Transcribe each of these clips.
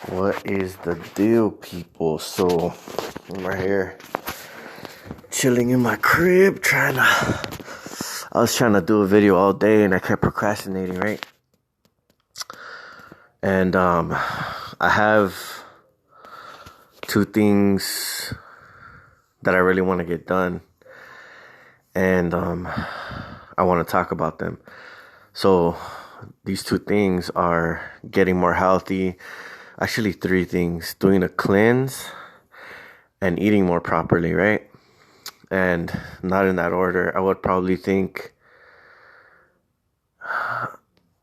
What is the deal, people? So I'm right here chilling in my crib I was trying to do a video all day and I kept procrastinating, right? And I have two things that I really want to get done, and I want to talk about them. So these two things are getting more healthy. Actually, three things: doing a cleanse and eating more properly, right? And not in that order. I would probably think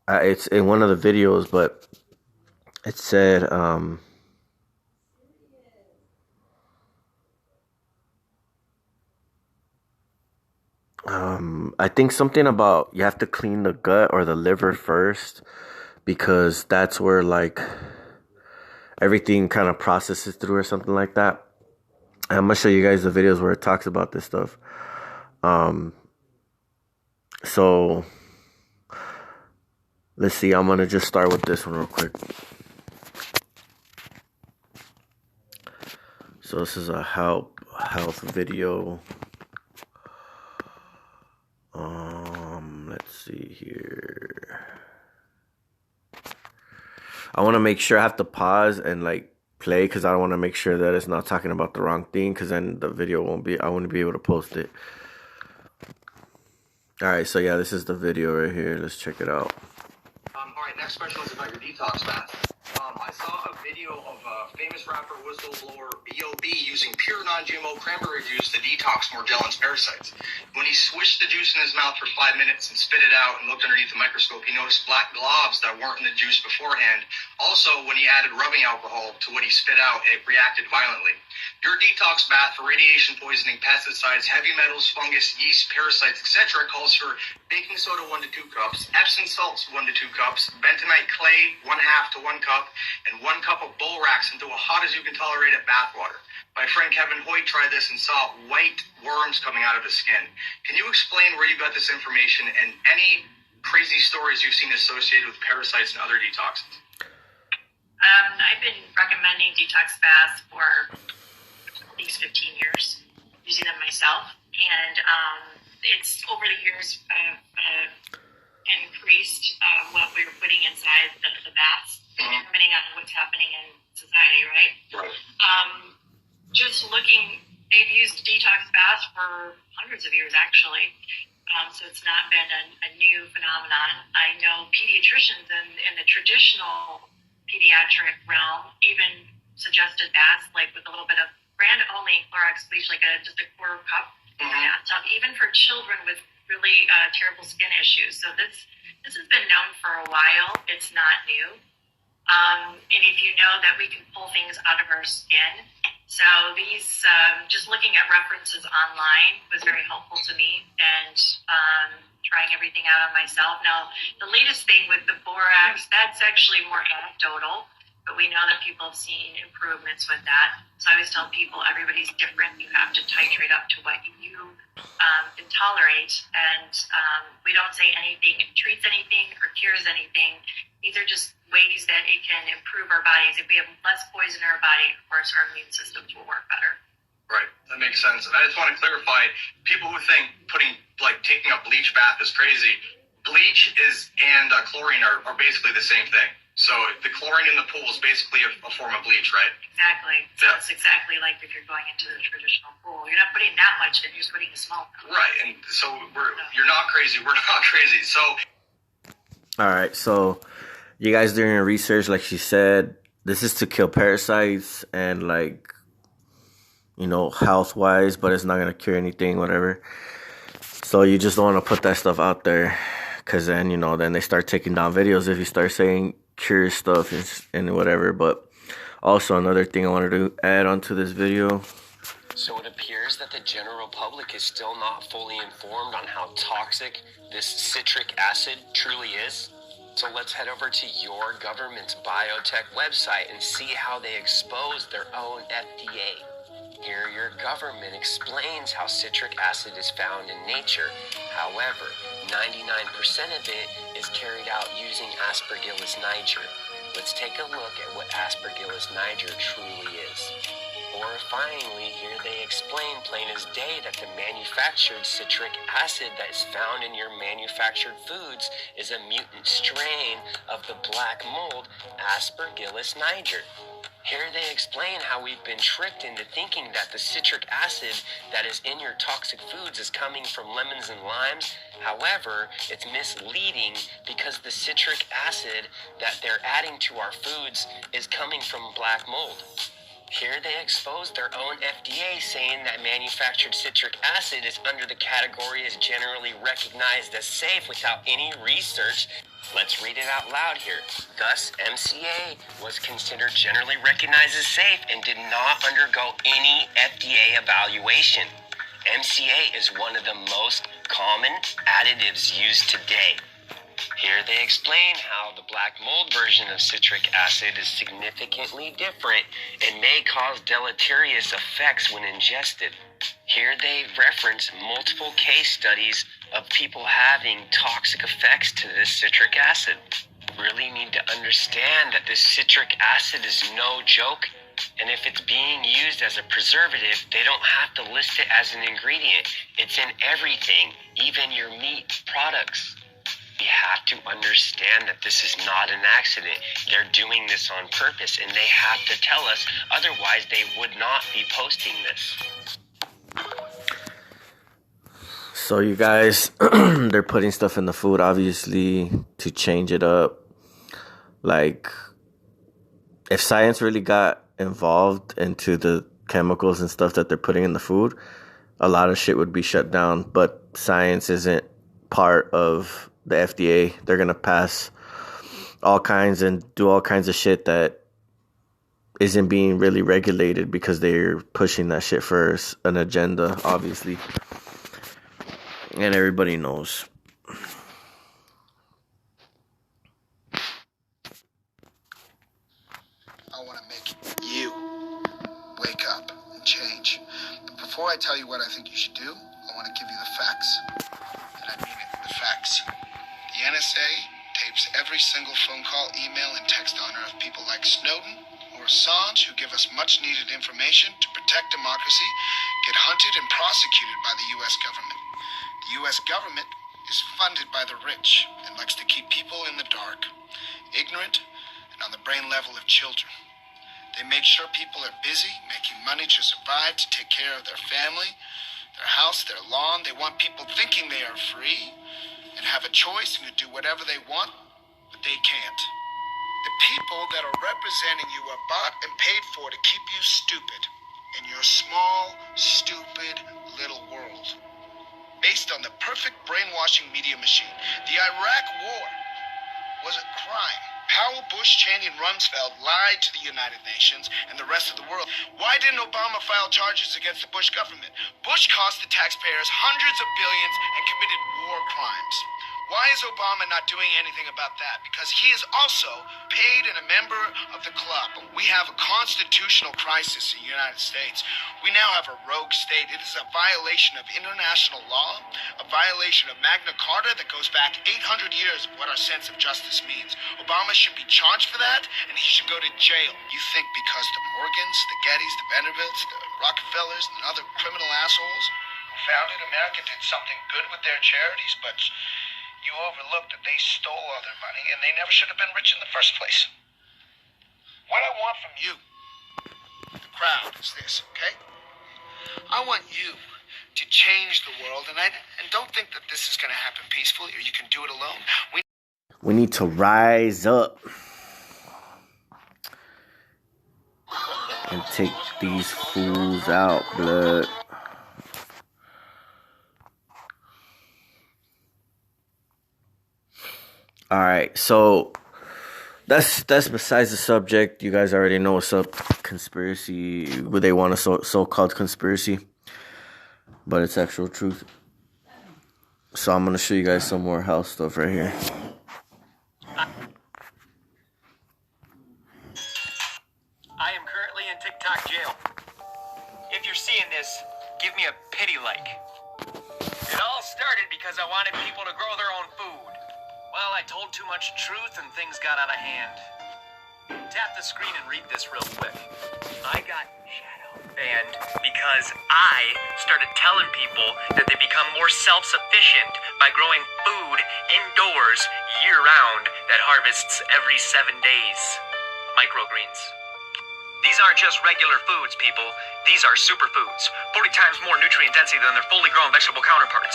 it's in one of the videos, but it said I think something about you have to clean the gut or the liver first, because that's where like everything kind of processes through or something like that. I'm gonna show you guys the videos where it talks about this stuff. So let's see, I'm gonna just start with this one real quick. So this is a health video. Let's see here. I want to make sure I have to pause and like play, because I don't want to make sure that it's not talking about the wrong thing, because then the video I won't be able to post it. Alright, so yeah, this is the video right here. Let's check it out. Alright, next question is about your detox bath. I saw a video of a famous rapper whistleblower B.O.B. using pure non-GMO cranberry juice to detox Morgellons parasites. When he swished the juice in his mouth for 5 minutes and spit it out and looked underneath the microscope, he noticed black globs that weren't in the juice beforehand. Also, when he added rubbing alcohol to what he spit out, it reacted violently. Your detox bath for radiation poisoning, pesticides, heavy metals, fungus, yeast, parasites, etc. calls for baking soda 1 to 2 cups, Epsom salts 1 to 2 cups, bentonite clay 1/2 to 1 cup, and 1 cup of borax into a hot as you can tolerate it bath water. My friend Kevin Hoyt tried this and saw white worms coming out of his skin. Can you explain where you got this information and any crazy stories you've seen associated with parasites and other detoxes? I've been recommending detox baths for at least 15 years, using them myself, and it's over the years increased what we're putting inside the baths, depending on what's happening in society, right? Just looking, they've used detox baths for hundreds of years, actually. So it's not been a new phenomenon. I know pediatricians in the traditional pediatric realm even suggested baths, like with a little bit of brand-only Clorox bleach, like just a quarter cup in the bathtub, even for children with really terrible skin issues. So this has been known for a while. It's not new. And if you know that we can pull things out of our skin, so these, just looking at references online was very helpful to me, and trying everything out on myself. Now, the latest thing with the borax, that's actually more anecdotal, but we know that people have seen improvements with that. So I always tell people everybody's different. You have to titrate up to what you can tolerate, and we don't say anything treats anything or cures anything. These are just ways that it can improve our bodies. If we have less poison in our body, of course, our immune systems will work better. Right, that makes sense. And I just want to clarify, people who think taking a bleach bath is crazy, bleach and chlorine are basically the same thing. So the chlorine in the pool is basically a form of bleach, right? Exactly. So it's exactly like if you're going into the traditional pool. You're not putting that much in, you're just putting a small amount. Right, and so you're not crazy, we're not crazy. So Alright, so you guys doing your research, like she said, this is to kill parasites and like, you know, health wise, but it's not gonna cure anything, whatever. So you just don't want to put that stuff out there, because then, you know, then they start taking down videos if you start saying cure stuff and whatever. But also another thing I wanted to add onto this video. So it appears that the general public is still not fully informed on how toxic this citric acid truly is. So let's head over to your government's biotech website and see how they expose their own FDA. Here, your government explains how citric acid is found in nature. However, 99% of it is carried out using Aspergillus niger. let's take a look at what Aspergillus niger truly is. Horrifyingly, here they explain plain as day that the manufactured citric acid that is found in your manufactured foods is a mutant strain of the black mold Aspergillus niger. Here they explain how we've been tricked into thinking that the citric acid that is in your toxic foods is coming from lemons and limes. However, it's misleading because the citric acid that they're adding to our foods is coming from black mold. Here they expose their own FDA, saying that manufactured citric acid is under the category as generally recognized as safe without any research. Let's read it out loud here. Thus, MCA was considered generally recognized as safe and did not undergo any FDA evaluation. MCA is one of the most common additives used today. Here they explain how the black mold version of citric acid is significantly different and may cause deleterious effects when ingested. Here they reference multiple case studies of people having toxic effects to this citric acid. Really need to understand that this citric acid is no joke, and if it's being used as a preservative, they don't have to list it as an ingredient. It's in everything, even your meat products. We have to understand that this is not an accident. They're doing this on purpose, and they have to tell us, otherwise they would not be posting this. So you guys, they're putting stuff in the food, obviously, to change it up. Like, if science really got involved into the chemicals and stuff that they're putting in the food, a lot of shit would be shut down. But science isn't part of the FDA. They're going to pass all kinds and do all kinds of shit that isn't being really regulated because they're pushing that shit for an agenda, obviously. And everybody knows. I want to make you wake up and change. But before I tell you what I think you should do, I want to give you the facts. And I mean it, the facts. The NSA tapes every single phone call, email, and text honor of people like Snowden or Assange, who give us much-needed information to protect democracy, get hunted and prosecuted by the U.S. government. The U.S. government is funded by the rich and likes to keep people in the dark, ignorant, and on the brain level of children. They make sure people are busy, making money to survive, to take care of their family, their house, their lawn. They want people thinking they are free and have a choice and to do whatever they want, but they can't. The people that are representing you are bought and paid for to keep you stupid in your small, stupid little world. Based on the perfect brainwashing media machine, the Iraq War was a crime. Powell, Bush, Cheney, and Rumsfeld lied to the United Nations and the rest of the world. Why didn't Obama file charges against the Bush government? Bush cost the taxpayers hundreds of billions and committed war crimes. Why is Obama not doing anything about that? Because he is also paid and a member of the club. We have a constitutional crisis in the United States. We now have a rogue state. It is a violation of international law, a violation of Magna Carta that goes back 800 years of what our sense of justice means. Obama should be charged for that, and he should go to jail. You think because the Morgans, the Gettys, the Vanderbilts, the Rockefellers, and other criminal assholes who founded America did something good with their charities, but you overlooked that they stole all their money and they never should have been rich in the first place. What I want from you, the crowd, is this, okay? I want you to change the world, and don't think that this is going to happen peacefully or you can do it alone. We need to rise up and take these fools out, blood. All right, so that's besides the subject. You guys already know what's up. Conspiracy, what they want a so-called conspiracy, but it's actual truth. So I'm gonna show you guys some more house stuff right here. I am currently in TikTok jail. If you're seeing this, give me a pity like. It all started because I wanted people to grow their own food. Well, I told too much truth and things got out of hand. Tap the screen and read this real quick. I got shadow banned because I started telling people that they become more self-sufficient by growing food indoors year-round that harvests every 7 days. Microgreens. These aren't just regular foods, people. These are superfoods, 40 times more nutrient density than their fully grown vegetable counterparts.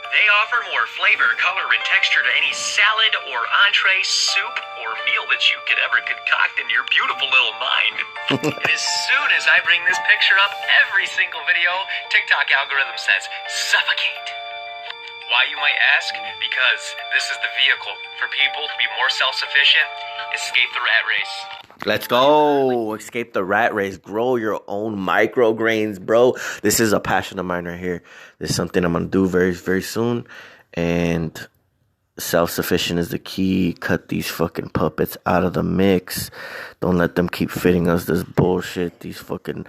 They offer more flavor, color, and texture to any salad or entree, soup, or meal that you could ever concoct in your beautiful little mind. And as soon as I bring this picture up every single video, TikTok algorithm says, suffocate. Why, you might ask? Because this is the vehicle for people to be more self-sufficient, escape the rat race. Let's go. Escape the rat race. Grow your own micrograins, bro. This is a passion of mine right here. This is something I'm going to do very, very soon. And self-sufficient is the key. Cut these fucking puppets out of the mix. Don't let them keep feeding us this bullshit. These fucking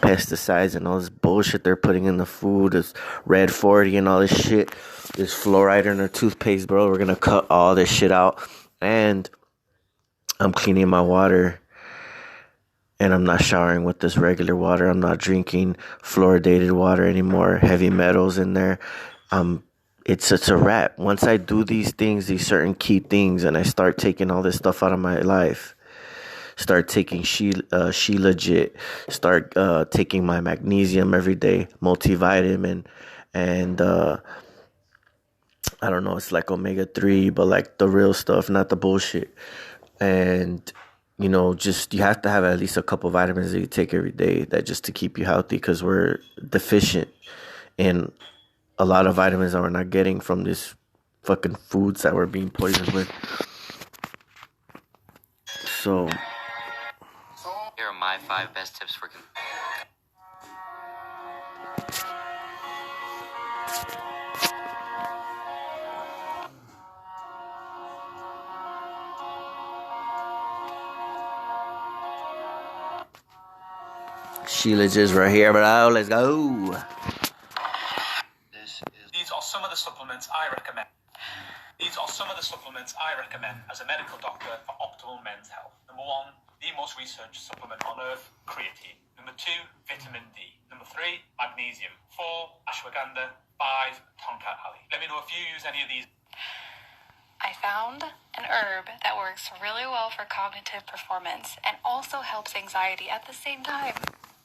pesticides and all this bullshit they're putting in the food. This red 40 and all this shit. This fluoride in their toothpaste, bro. We're going to cut all this shit out. And I'm cleaning my water, and I'm not showering with this regular water. I'm not drinking fluoridated water anymore. Heavy metals in there. It's a wrap. Once I do these things, these certain key things, and I start taking all this stuff out of my life, start taking She Legit, start taking my magnesium every day, multivitamin, and I don't know, it's like omega-3, but like the real stuff, not the bullshit. And, you know, just you have to have at least a couple vitamins that you take every day, that just to keep you healthy, because we're deficient in a lot of vitamins that we're not getting from these fucking foods that we're being poisoned with. So here are my 5 best tips for Sheila just right here, bro. Let's go. These are some of the supplements I recommend. These are some of the supplements I recommend as a medical doctor for optimal men's health. Number 1, the most researched supplement on earth, creatine. Number 2, vitamin D. Number 3, magnesium. 4, ashwagandha. 5, tonka ali. Let me know if you use any of these. I found an herb that works really well for cognitive performance and also helps anxiety at the same time.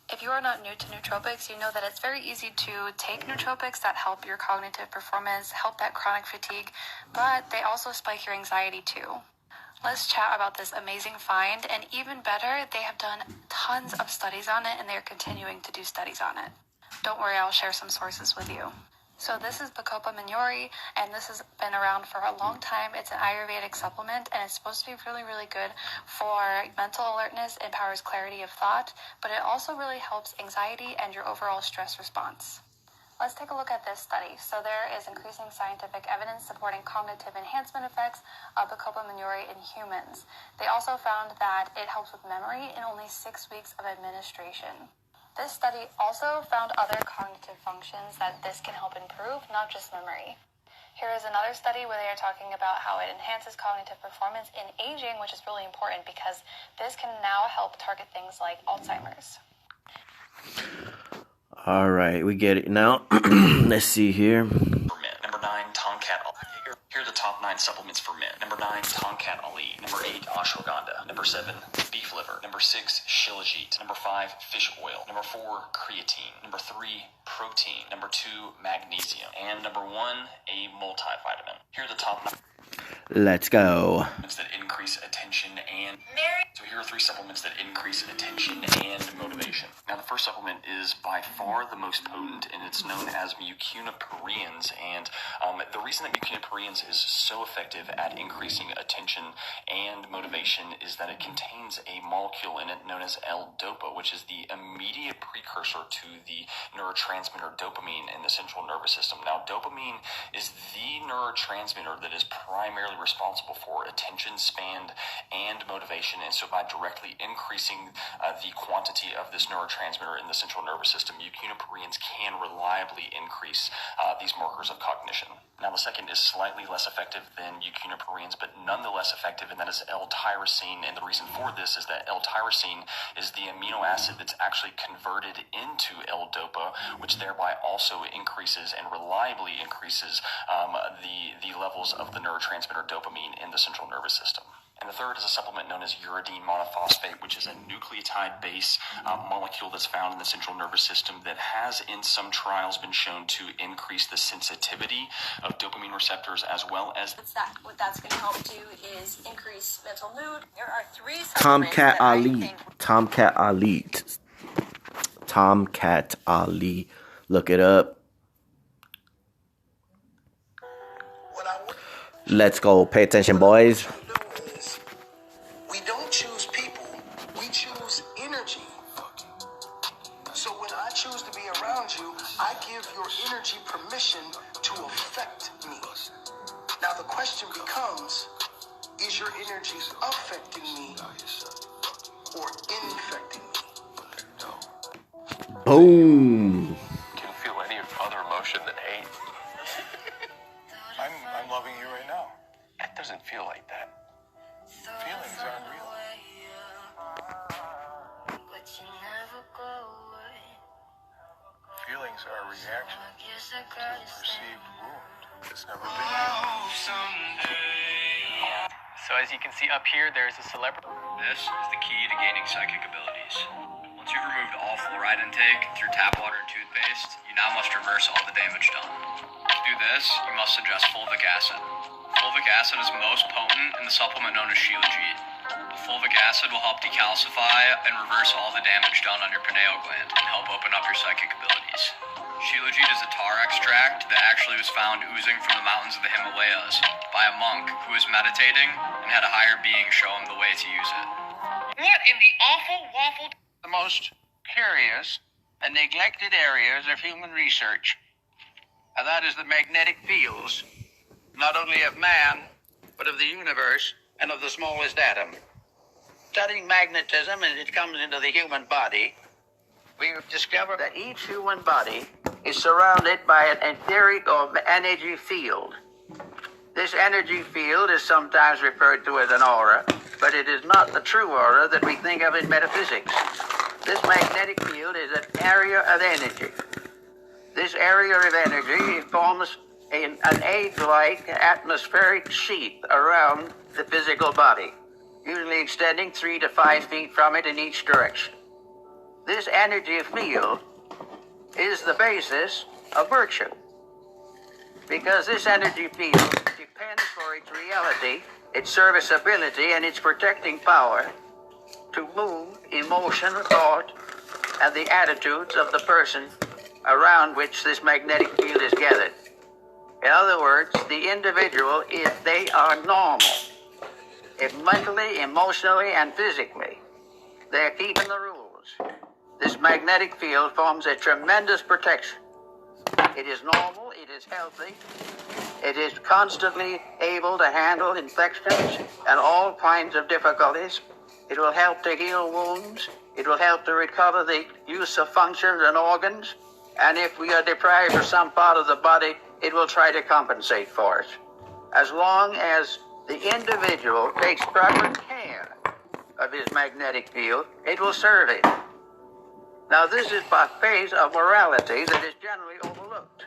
If you are not new to nootropics, you know that it's very easy to take nootropics that help your cognitive performance, help that chronic fatigue, but they also spike your anxiety too. Let's chat about this amazing find, and even better, they have done tons of studies on it and they're continuing to do studies on it. Don't worry, I'll share some sources with you. So this is Bacopa Minori, and this has been around for a long time. It's an Ayurvedic supplement, and it's supposed to be really, really good for mental alertness, empowers clarity of thought, but it also really helps anxiety and your overall stress response. Let's take a look at this study. So there is increasing scientific evidence supporting cognitive enhancement effects of Bacopa Minori in humans. They also found that it helps with memory in only 6 weeks of administration. This study also found other cognitive functions that this can help improve, not just memory. Here is another study where they are talking about how it enhances cognitive performance in aging, which is really important because this can now help target things like Alzheimer's. all right, we get it now. Let's see here. For men. Number 9, Tonkat Ali. Here are the top 9 supplements for men. Number 9, Tonkat Ali. Number 8, ashwagandha. Number 7, beef liver. Number 6, shilajit. Number 5, fish oil. Number 4, creatine. Number 3, protein. Number 2, magnesium. And number 1, a multivitamin. Here are the top 9 Let's go. supplements that increase attention and... So here are 3 supplements that increase attention and motivation. Now the first supplement is by far the most potent, and it's known as mucunapurines. And the reason that mucunapurines is so effective at increasing attention and motivation is that it contains a molecule in it known as L-DOPA, which is the immediate precursor to the neurotransmitter dopamine in the central nervous system. Now dopamine is the neurotransmitter that is primarily responsible for attention span and motivation, and so by directly increasing the quantity of this neurotransmitter in the central nervous system, equinoparins can reliably increase these markers of cognition. Now, the second is slightly less effective than equinoparins, but nonetheless effective, and that is L-tyrosine. And the reason for this is that L-tyrosine is the amino acid that's actually converted into L-dopa, which thereby also increases and reliably increases the levels of the neurotransmitter dopamine in the central nervous system. And the third is a supplement known as uridine monophosphate, which is a nucleotide base molecule that's found in the central nervous system that has in some trials been shown to increase the sensitivity of dopamine receptors, as well as what that's going to help do is increase mental mood. There are three Tomcat Ali. Tomcat Ali. Look it up. Let's go. Pay attention, boys. We don't choose people, we choose energy. So when I choose to be around you, I give your energy permission to affect me. Now the question becomes, is your energy affecting me or infecting me? Boom. can feel any other emotion than hate. I'm loving you right now. That doesn't feel like that. Feelings aren't real. Feelings are a reaction to a perceived wound that's never been healed. So as you can see up here, there's a celebrity. This is the key to gaining psychic abilities. Once you've removed all fluoride intake through tap water and toothpaste, you now must reverse all the damage done. To do this, you must ingest fulvic acid. Fulvic acid is most potent in the supplement known as Shilajit. The fulvic acid will help decalcify and reverse all the damage done on your pineal gland and help open up your psychic abilities. Shilajit is a tar extract that actually was found oozing from the mountains of the Himalayas by a monk who was meditating and had a higher being show him the way to use it. What in the awful waffle? The most curious and neglected areas of human research, and that is the magnetic fields, not only of man, but of the universe and of the smallest atom. Studying magnetism as it comes into the human body, we've discovered that each human body is surrounded by an etheric or energy field. This energy field is sometimes referred to as an aura, but it is not the true aura that we think of in metaphysics. This magnetic field is an area of energy. This area of energy forms an egg-like atmospheric sheath around the physical body, usually extending 3 to 5 feet from it in each direction. This energy field is the basis of virtue, because this energy field depends for its reality, its serviceability, and its protecting power to move emotion, thought, and the attitudes of the person around which this magnetic field is gathered. In other words, the individual, if they are normal, if mentally, emotionally, and physically, they're keeping the rules, this magnetic field forms a tremendous protection. It is normal, it is healthy, it is constantly able to handle infections and all kinds of difficulties. It will help to heal wounds. It will help to recover the use of functions and organs. And if we are deprived of some part of the body, it will try to compensate for it. As long as the individual takes proper care of his magnetic field, it will serve it. Now, this is a phase of morality that is generally overlooked.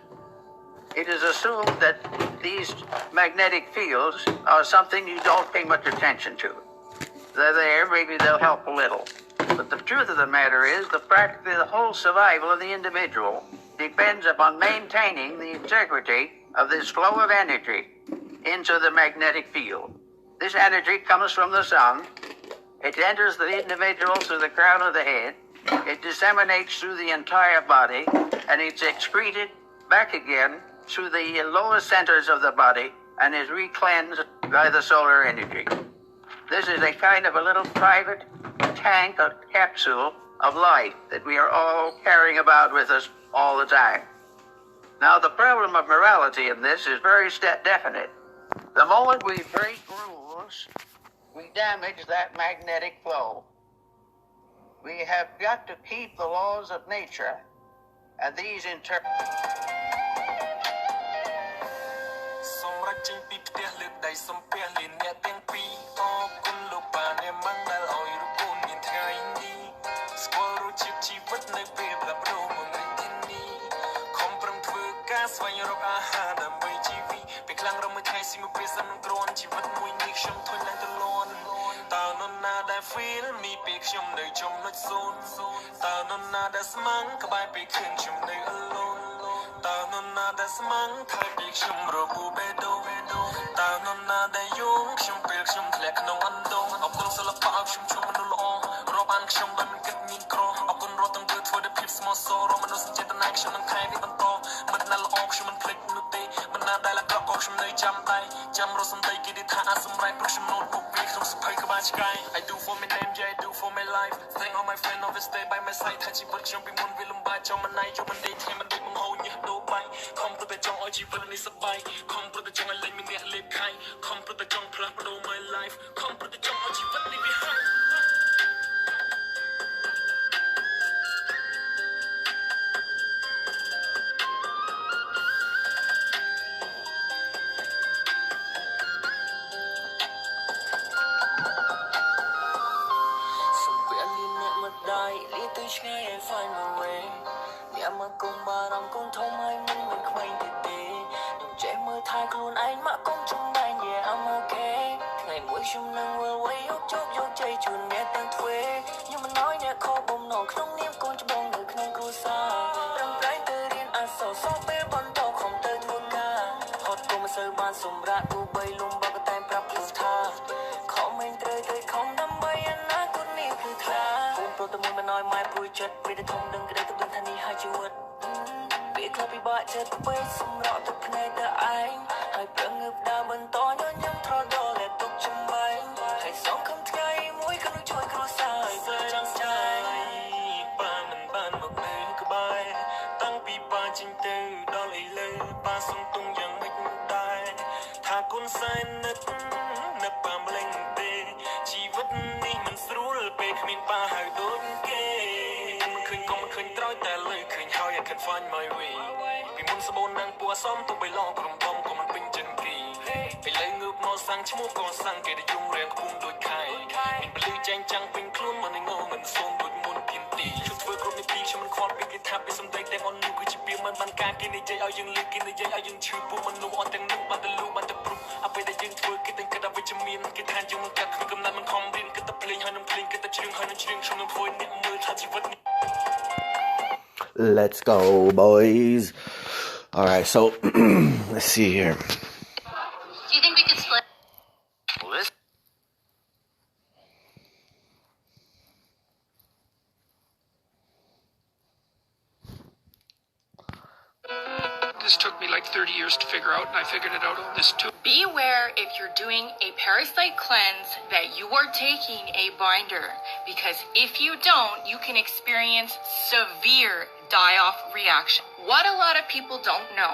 It is assumed that these magnetic fields are something you don't pay much attention to. They're there, maybe they'll help a little. But the truth of the matter is that practically the whole survival of the individual depends upon maintaining the integrity of this flow of energy into the magnetic field. This energy comes from the sun. It enters the individual through the crown of the head. It disseminates through the entire body, and it's excreted back again through the lower centers of the body and is recleansed by the solar energy. This is a kind of a little private tank or capsule of light that we are all carrying about with us all the time. Now, the problem of morality in this is very definite. The moment we break rules, we damage that magnetic flow. We have got to keep the laws of nature, and these in turn. សម្រាប់ចេញពីផ្ទះលើកដៃសំពះលានអ្នកទាំងពីរអរគុណលោកប៉ាអ្នកម៉ាំងដែលឲ្យរូបកូនមានថ្ងៃនេះស្គាល់រសជាតិជីវិតនៅពេលផ្លាស់ប្ដូរមកនៅទីនេះខំប្រឹងធ្វើការស្វែងរកអាហារដើម្បីជីវិតពេលខ្លាំងរំមួយថ្ងៃស៊ីមួយពេលសិននឹងគ្រាន់ជីវិតមួយនេះខ្ញុំធន់ឡើងទៅលន់តើនរណាដែល feel មីពេលខ្ញុំនៅចំណុច0តើនរណាដែលស្មាំងក្បែរពេលឃើញខ្ញុំនៅ alone តើនរណាដែលស្មាំងថាពេលខ្ញុំរបួសបេះដូងតើនរណាដែលយងខ្ញុំពេលខ្ញុំធ្លាក់ក្នុងអណ្ដូងអរគុណសិល្បៈឲ្យខ្ញុំជួបមនុស្សល្អរាប់អានខ្ញុំបានមិនគិតមានក្រអរគុណរត់ទាំងធ្វើដោយភាពស្មោះសររមនុស្សចេតនាខ្ញុំនឹងថែនេះបន្តមិនណាល្អខ្ញុំមិនភ្លេចនោះទេមិនណាដែលអាក្រក់ក៏ខ្ញុំនៅចាំតែចាំរស់សម្ដីគេនិយាយថាសម្រាប់ព្រោះខ្ញុំនោតពុកវាក្នុងសភ័យក្បាលឆ្កែ I do for my name yeah I do for my life thank all my friends always stay by my side ថាជីវិតខ្ញុំពីមុនវាលំបាកចង់មិនណៃយកមិនដេកថ្ងៃមិនដេកបង្ហូរញើសដូរបាយខំប្រតែចង់ឲ្យជីវិតនេះសប្បាយខំប្រតែចង់ឲ្យលេងមានអ្នកលេបខៃខំប្រតែចង់ផ្លាស់ប្ដូរ my life ខំប្រតែចង់ឲ្យជីវិតនេះវាហាយ find my way អ្នកមកគុំបារម្ភគុំធំហើយមិនមានក្មេងទៀតទេខ្ញុំចេះមើលថែខ្លួនឯងមកគុំចំបែង yeah I'm okay ថ្ងៃមួយខ្ញុំនឹងវិលវ័យយកជោគយកជ័យជូនអ្នកទាំងទ្វេខ្ញុំមិនnóiអ្នកខកបំណងក្នុងនាមកូនច្បងនៅក្នុងគ្រួសារប្រឹងប្រែងទៅរៀនអក្សរសពេលបន្តខំទៅធ្វើការហត់ក៏មិនសូវបានសម្រាប់ទោះបីលំបាកក៏តែប្រាប់ខ្លួនថាខំមិនត្រូវទៅខំដើម្បីអនាគតនេះគឺខ្លាព្រោះតែមួយមិនnóiម៉ែព្រួយចិត្តពេលតែធំដឹងក្តីទៅដឹងថានេះហើយជីវិតពេលខ្លះពិបាកចិត្តពេកសម្រក់ទឹកភ្នែកតែឯងហើយប្រឹងងើបដើរបន្តញញឹមត្រដល់តែទុកចំបែងហើយសងខំថ្ងៃមួយក៏នឹងជួយគ្រួសារឲ្យស្រាំស្រាយប៉ាមិនបានមកនៅក្បែរតាំងពីប៉ាចេញទៅដល់ឥឡូវប៉ាសុំទុំយ៉ាងម៉េចដែរថាគុណសែននឹកប៉ាម្លេងទេជីវិតនេះមិនស្រួលពេលគ្មានប៉ាហើយដូចគេមិនឃើញក៏មិនឃើញត្រោយតែលើឃើញហើយ I can find my way ពីមុនសបូននឹងពួរសំទុបបីឡងក្រុមដំក៏មិនពេញចិនគីឥឡូវងើបមកសាំងឈ្មោះក៏សាំងគេដែលយងរៀងខ្ពស់ដូចខែមានពលឺចែងចាំងពេញខ្លួនមកនឹងងមិនសូមដូចមុនភៀនទីខ្ញុំធ្វើគ្រប់នីតិខ្ញុំមិនខ្វល់ពីគេថាពីសំដីទាំងអស់នោះគឺជាពីមិនបានការគេនិយាយឲ្យយើងលឺគេនិយាយឲ្យយើងឈឺពុះមនុស្សអត់ទាំងនោះបានទៅលូបានទៅព្រុសអ្វីដែលយើងធ្វើគេទាំងគិតឲ្យវិជ្ជមានគេថាយើងមិនកាត់គ្មានកំណត់មិនខំរៀនគិតតែភ្លេងហើយនឹងភ្លេងគិតតែជ្រៀងហើយនឹងជ្រៀងខ្ញុំនឹងធ្វើអ្នកមើលថាជីវិត Let's go, boys. All right, so let's see here. Do you think we could split? Well, this took me like 30 years to figure out, and I figured it out on this too. Be aware if you're doing a parasite cleanse that you are taking a binder, because if you don't, you can experience severe die-off reaction. What a lot of people don't know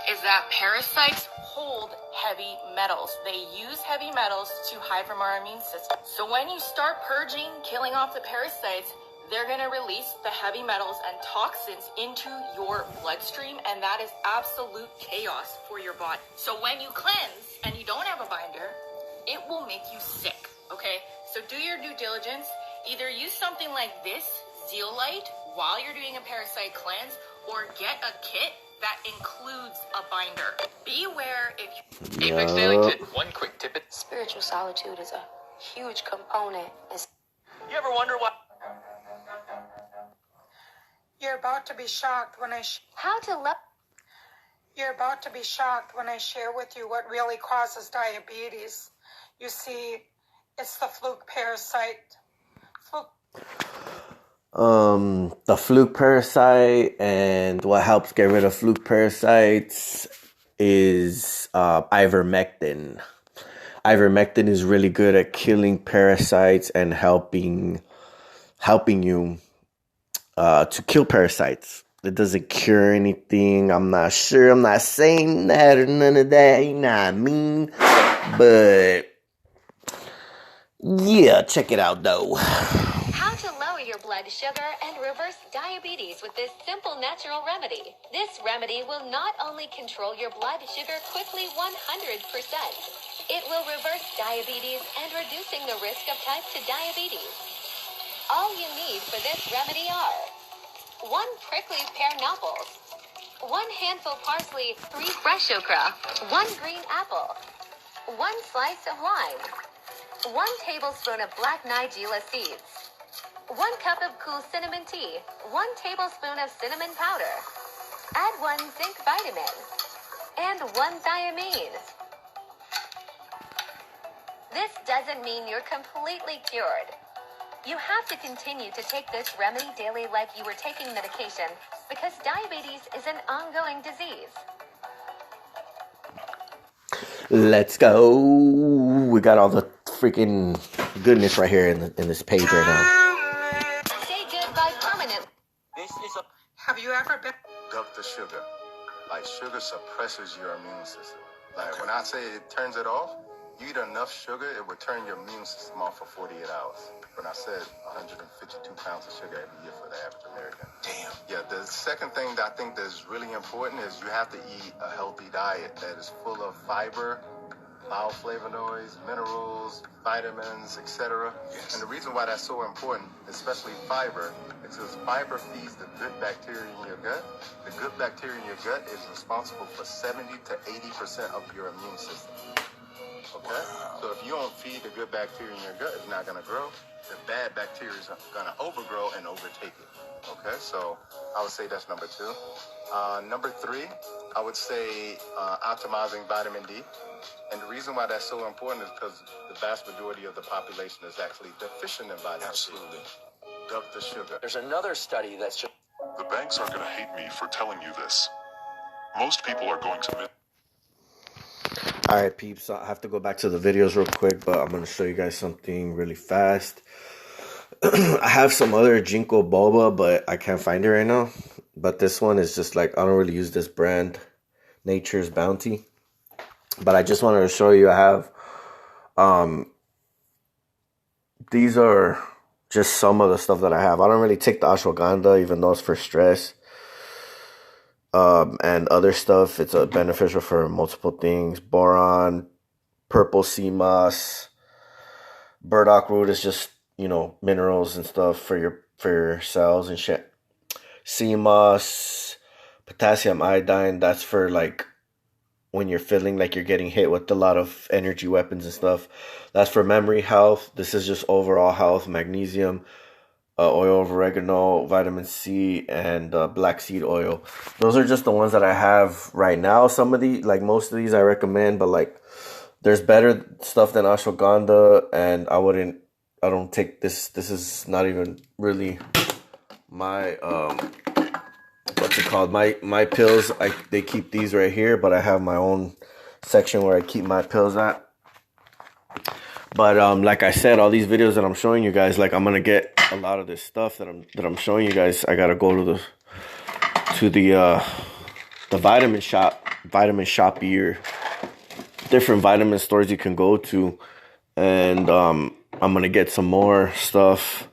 is that parasites hold heavy metals. They use heavy metals to hide from our immune system. So when you start purging, killing off the parasites, they're going to release the heavy metals and toxins into your bloodstream, and that is absolute chaos for your body. So when you cleanse and you don't have a binder, it will make you sick, okay? So do your due diligence. Either use something like this, Zeolite, while you're doing a parasite cleanse, or get a kit that includes a binder. Be aware if you... Apex Daily Tip. One quick tip. Spiritual solitude is a huge component. You ever wonder why? You're about to be shocked when I You're about to be shocked when I share with you what really causes diabetes. You see, it's the fluke parasite. The fluke parasite, and what helps get rid of fluke parasites is ivermectin. Ivermectin is really good at killing parasites and helping you to kill parasites. It doesn't cure anything. I'm not sure. I'm not saying that or none of that. You know what I mean? But yeah, check it out though. How to lower your blood blood sugar and reverse diabetes with this simple natural remedy. This remedy will not only control your blood sugar quickly 100%, it will reverse diabetes and reducing the risk of type 2 diabetes. All you need for this remedy are 1 prickly pear apples, 1 handful parsley, 3 fresh okra, 1 green apple, 1 slice of lime, 1 tablespoon of black nigella seeds, 1 cup of cool cinnamon tea, 1 tablespoon of cinnamon powder, add 1 zinc vitamin, and 1 thiamine. This doesn't mean you're completely cured. You have to continue to take this remedy daily like you were taking medication because diabetes is an ongoing disease. Let's go. We got all the freaking goodness right here in this page right now. Say goodbye permanently. Have you ever been? Duck the sugar. Like, sugar suppresses your immune system. Like, when I say it turns it off, you eat enough sugar, it will turn your immune system off for 48 hours. When I said 152 pounds of sugar every year for the average American. Damn. Yeah, the second thing that I think that's really important is you have to eat a healthy diet that is full of fiber, bioflavonoids, minerals, vitamins, etc. Yes. And the reason why that's so important, especially fiber, is because fiber feeds the good bacteria in your gut. The good bacteria in your gut is responsible for 70 to 80% of your immune system. Okay? Wow. So if you don't feed the good bacteria in your gut, it's not going to grow. The bad bacteria is going to overgrow and overtake it. Okay? So I would say that's number 2. Number 3, I would say optimizing vitamin D. And the reason why that's so important is because the vast majority of the population is actually deficient in vitamin Absolutely. D. Duck the sugar. There's another study that's just... The banks are going to hate me for telling you this. Most people are going to miss... Alright, peeps, I have to go back to the videos real quick, but I'm going to show you guys something really fast. I have some other Ginkgo boba, but I can't find it right now. But this one is just like, I don't really use this brand, Nature's Bounty. But I just wanted to show you, I have, these are just some of the stuff that I have. I don't really take the ashwagandha, even though it's for stress. And other stuff, it's beneficial for multiple things. Boron, purple sea moss, burdock root is just, you know, minerals and stuff for your cells and shit. Sea moss, potassium iodine, that's for like when you're feeling like you're getting hit with a lot of energy weapons and stuff. That's for memory health. This is just overall health. Magnesium, oil of oregano, vitamin C, and black seed oil. Those are just the ones that I have right now. Some of these, like most of these I recommend, but like there's better stuff than ashwagandha, and I don't take this. This is not even really my, what's it called? My pills, they keep these right here, but I have my own section where I keep my pills at. But like I said, all these videos that I'm showing you guys, like I'm gonna get a lot of this stuff that I'm showing you guys. I gotta go to the vitamin shop or different vitamin stores you can go to, and I'm gonna get some more stuff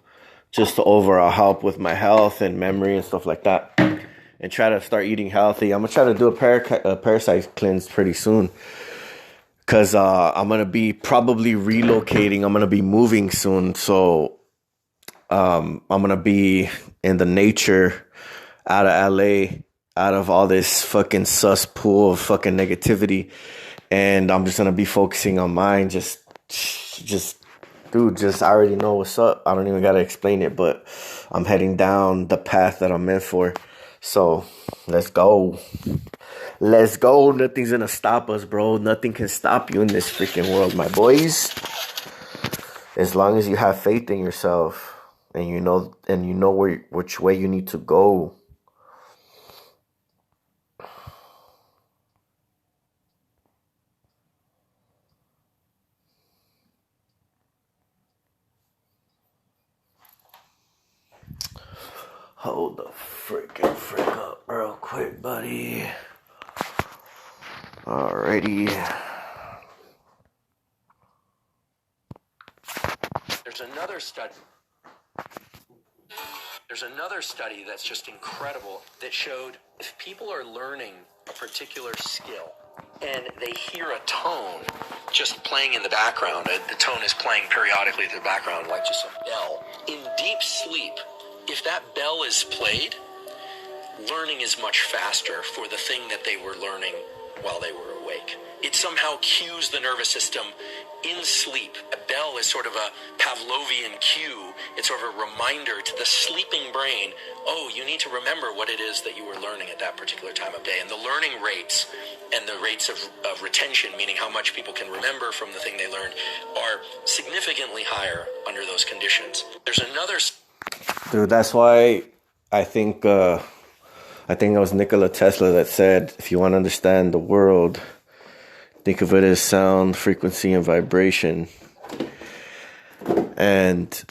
just to overall help with my health and memory and stuff like that, and try to start eating healthy. I'm gonna try to do a parasite cleanse pretty soon. Because I'm going to be probably relocating. I'm going to be moving soon. So I'm going to be in the nature, out of LA, out of all this fucking cesspool of fucking negativity. And I'm just going to be focusing on mine. Dude, I already know what's up. I don't even got to explain it. But I'm heading down the path that I'm meant for. So let's go. Let's go. Nothing's gonna stop us, bro. Nothing can stop you in this freaking world, my boys. As long as you have faith in yourself and you know which way you need to go. Hold the freaking frick up real quick, buddy. Alrighty. There's another study. There's another study that's just incredible that showed if people are learning a particular skill and they hear a tone just playing in the background, the tone is playing periodically in the background like just a bell. In deep sleep, if that bell is played, learning is much faster for the thing that they were learning while they were awake. It somehow cues the nervous system in sleep. A bell is sort of a Pavlovian cue. It's sort of a reminder to the sleeping brain, oh, you need to remember what it is that you were learning at that particular time of day. And the learning rates and the rates of retention, meaning how much people can remember from the thing they learned, are significantly higher under those conditions. There's another... Dude, that's why I think it was Nikola Tesla that said, if you want to understand the world, think of it as sound, frequency, and vibration. And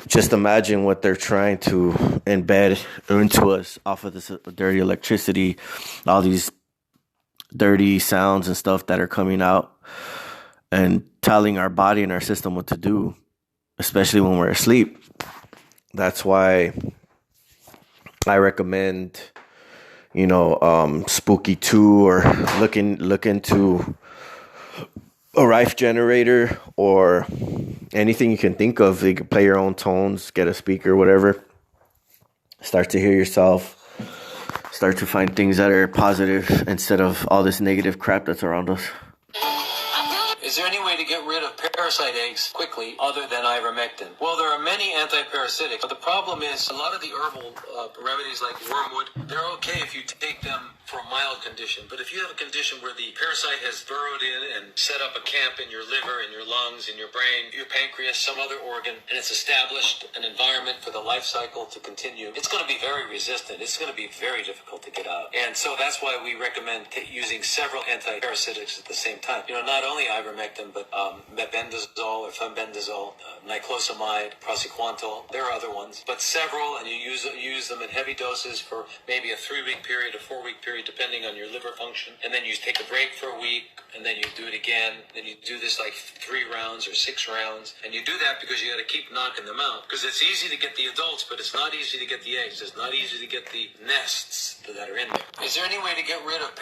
just imagine what they're trying to embed into us off of this dirty electricity, all these dirty sounds and stuff that are coming out and telling our body and our system what to do, especially when we're asleep. That's why I recommend, Spooky 2 or look into a Rife generator or anything you can think of. You can play your own tones, get a speaker, whatever. Start to hear yourself. Start to find things that are positive instead of all this negative crap that's around us. Is there any way to get rid of parasite eggs quickly other than ivermectin? Well, there are many antiparasitics, but the problem is a lot of the herbal remedies like wormwood, they're okay if you take them for a mild condition. But if you have a condition where the parasite has burrowed in and set up a camp in your liver, in your lungs, in your brain, your pancreas, some other organ, and it's established an environment for the life cycle to continue, it's going to be very resistant. It's going to be very difficult to get out. And so that's why we recommend using several antiparasitics at the same time. Not only ivermectin, but mebendazole or fenbendazole, niclosamide, praziquantel. There are other ones, but several, and you use them in heavy doses for maybe a 3-week period, a 4-week period, depending on your liver function. And then you take a break for a week, and then you do it again. Then you do this like 3 rounds or 6 rounds. And you do that because you got to keep knocking them out. Because it's easy to get the adults, but it's not easy to get the eggs. It's not easy to get the nests that are in there. Is there any way to get rid of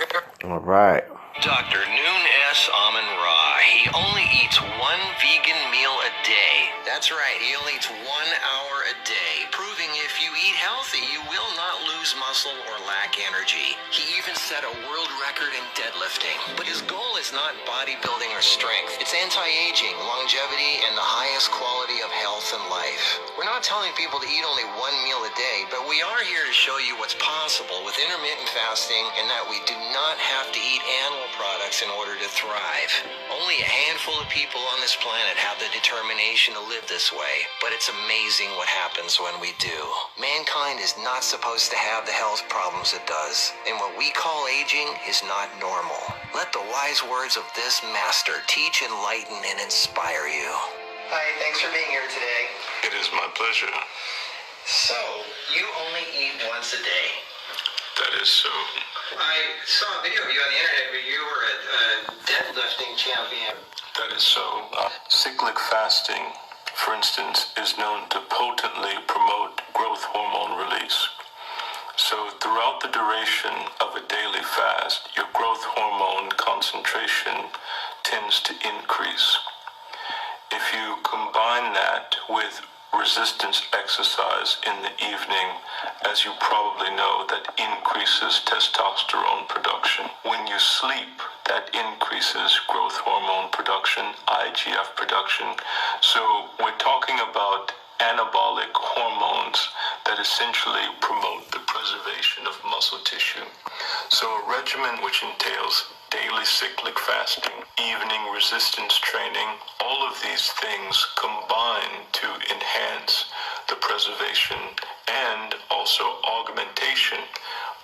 All right. Dr. Noon S. Amin Ra. He only eats 1 vegan meal a day. That's right, he only eats 1 hour a day, proving if you eat healthy, you will not lose muscle or lack energy. He even set a world record in deadlifting. But his goal is not bodybuilding or strength. It's anti-aging, longevity, and the highest quality of health and life. We're not telling people to eat only 1 meal a day, but we are here to show you what's possible with intermittent fasting and that we do not have to eat animal products in order to thrive. Only a handful of people on this planet have the determination to live this way, but it's amazing what happens when we do. Mankind is not supposed to have the health problems it does, and what we call aging is not normal. Let the wise words of this master teach, enlighten, and inspire you. Hi, thanks for being here today. It is my pleasure. So, you only eat once a day. That is so. I saw a video of you on the internet where you were a deadlifting champion. That is so. Cyclic fasting, for instance, is known to potently promote growth hormone release. So throughout the duration of a daily fast, your growth hormone concentration tends to increase. If you combine that with resistance exercise in the evening, as you probably know, that increases testosterone production. When you sleep, that increases growth hormone production, IGF production. So we're talking about anabolic hormones that essentially promote the preservation of muscle tissue. So a regimen which entails daily cyclic fasting, evening resistance training, all of these things combine to enhance the preservation and also augmentation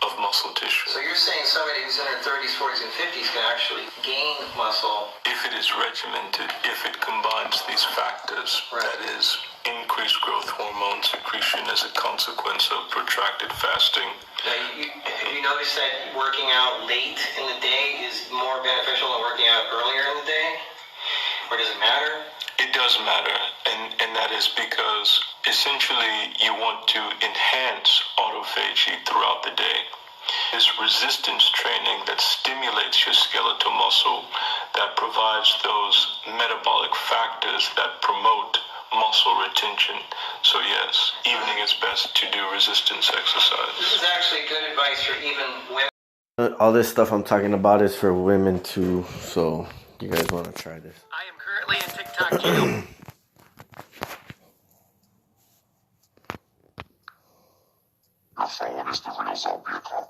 of muscle tissue. So you're saying somebody who's in their 30s, 40s, and 50s can actually gain muscle? If it is regimented, if it combines these factors, right. That is, increased growth hormone secretion as a consequence of protracted fasting. Now, have you noticed that working out late in the day is more beneficial than working out earlier in the day? Or does it matter? It does matter, and that is because Essentially, you want to enhance autophagy throughout the day. This resistance training that stimulates your skeletal muscle, that provides those metabolic factors that promote muscle retention. So yes, evening is best to do resistance exercise. This is actually good advice for even women. All this stuff I'm talking about is for women too, so you guys want to try this. I am currently in TikTok jail. Your phone is the real zombie account.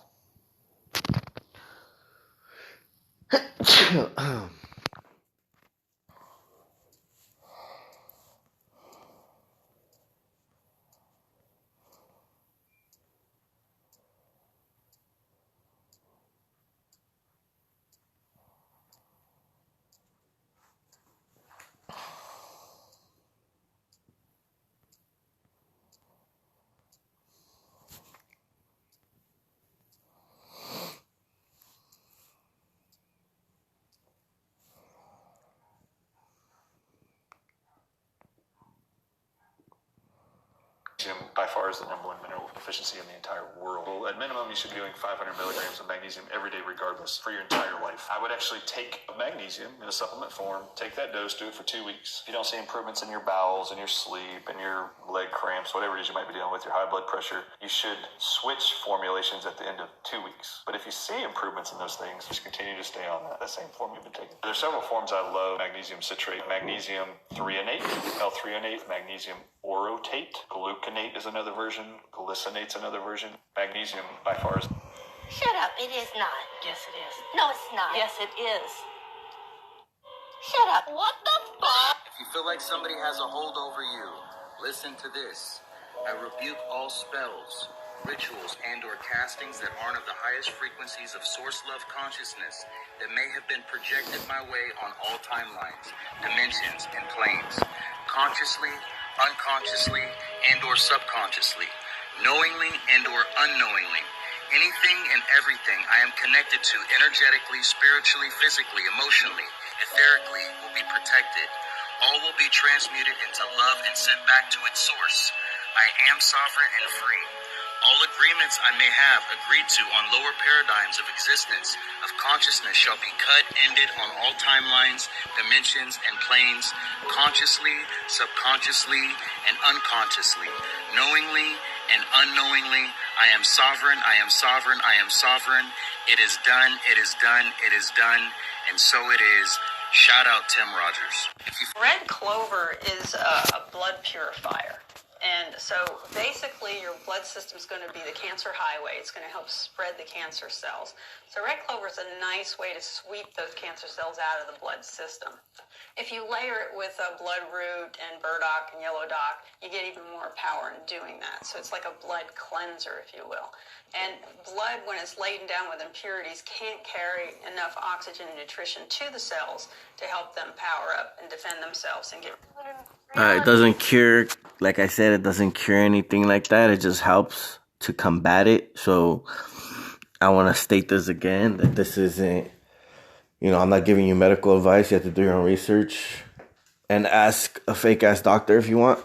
Magnesium by far is the #1 mineral deficiency in the entire world. Well, at minimum, you should be doing 500 milligrams of magnesium every day regardless for your entire life. I would actually take magnesium in a supplement form, take that dose, do it for 2 weeks. If you don't see improvements in your bowels, in your sleep, in your leg cramps, whatever it is you might be dealing with, your high blood pressure, you should switch formulations at the end of 2 weeks. But if you see improvements in those things, just continue to stay on that same form you've been taking. There's several forms I love: magnesium citrate, magnesium threonate, L-threonate, magnesium orotate, gluconate is another version, glycinate's another version. Magnesium by far is... Shut up, it is not. Yes, it is. No, it's not. Yes, it is. Shut up. What the fuck? If you feel like somebody has a hold over you, listen to this. I rebuke all spells, rituals, and or castings that aren't of the highest frequencies of source love consciousness that may have been projected my way on all timelines, dimensions, and planes, consciously, unconsciously, and or subconsciously, knowingly and or unknowingly. Anything and everything I am connected to energetically, spiritually, physically, emotionally, etherically will be protected. All will be transmuted into love and sent back to its source. I am sovereign and free. All agreements I may have agreed to on lower paradigms of existence, of consciousness, shall be cut, ended on all timelines, dimensions, and planes, consciously, subconsciously, and unconsciously, knowingly and unknowingly. I am sovereign, I am sovereign, I am sovereign. It is done, it is done, it is done, and so it is. Shout out Tim Rogers. Red clover is a blood purifier. And so basically your blood system is going to be the cancer highway. It's going to help spread the cancer cells. So red clover is a nice way to sweep those cancer cells out of the blood system. If you layer it with bloodroot and burdock and yellow dock, you get even more power in doing that. So it's like a blood cleanser, if you will. And blood, when it's laden down with impurities, can't carry enough oxygen and nutrition to the cells to help them power up and defend themselves and get... It doesn't cure, like I said, it doesn't cure anything like that. It just helps to combat it. So I want to state this again, that this isn't, I'm not giving you medical advice. You have to do your own research and ask a fake ass doctor if you want.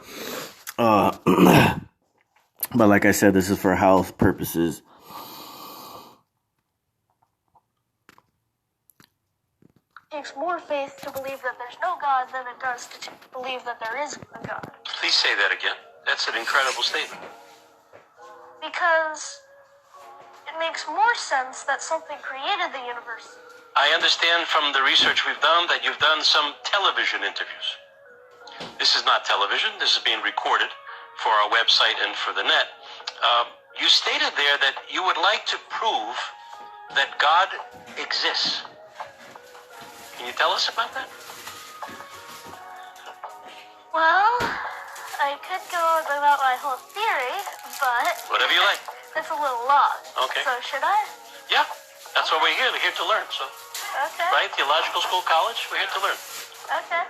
But like I said, this is for health purposes. It takes more faith to believe that there's no God than it does to believe that there is a God. Please say that again. That's an incredible statement. Because it makes more sense that something created the universe. I understand from the research we've done that you've done some television interviews. This is not television. This is being recorded for our website and for the net. You stated there that you would like to prove that God exists. Can you tell us about that? Well, I could go about my whole theory, but... Whatever you like. That's a little long. Okay. So should I? Yeah, that's why we're here. We're here to learn, so... Okay. Right? Theological school, college, we're here to learn. Okay.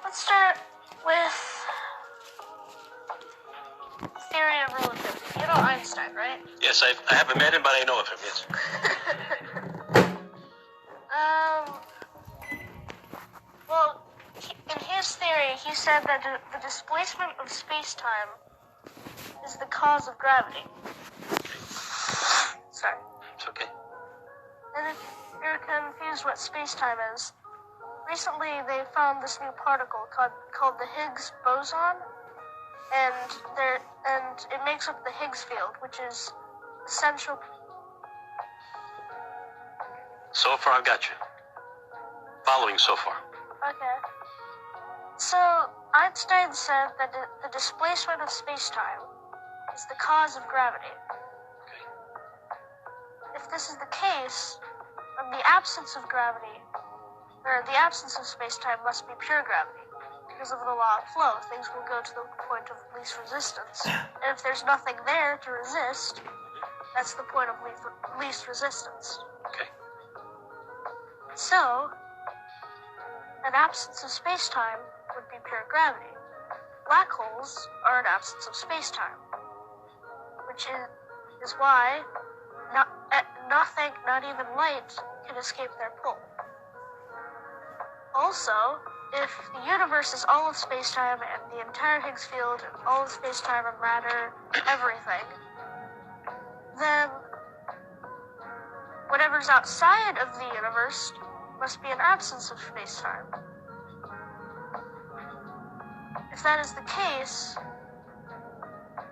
Let's start with theory of relativity. You know Einstein, right? Yes, I haven't met him, but I know of him, yes. he said that the displacement of space-time is the cause of gravity. Sorry. It's okay. And if you're confused what space-time is, recently they found this new particle called the Higgs boson, and it makes up the Higgs field, which is essential. So far, I've got you. Following so far. Okay. So, Einstein said that the displacement of space-time is the cause of gravity. Okay. If this is the case, then the absence of gravity, or the absence of space-time must be pure gravity. Because of the law of flow, things will go to the point of least resistance. And if there's nothing there to resist, that's the point of least resistance. Okay. So, an absence of space-time would be pure gravity. Black holes are an absence of space-time, which is why nothing, not even light, can escape their pull. Also, if the universe is all of space-time and the entire Higgs field and all of space-time and matter, everything, then whatever's outside of the universe must be an absence of space-time. If that is the case,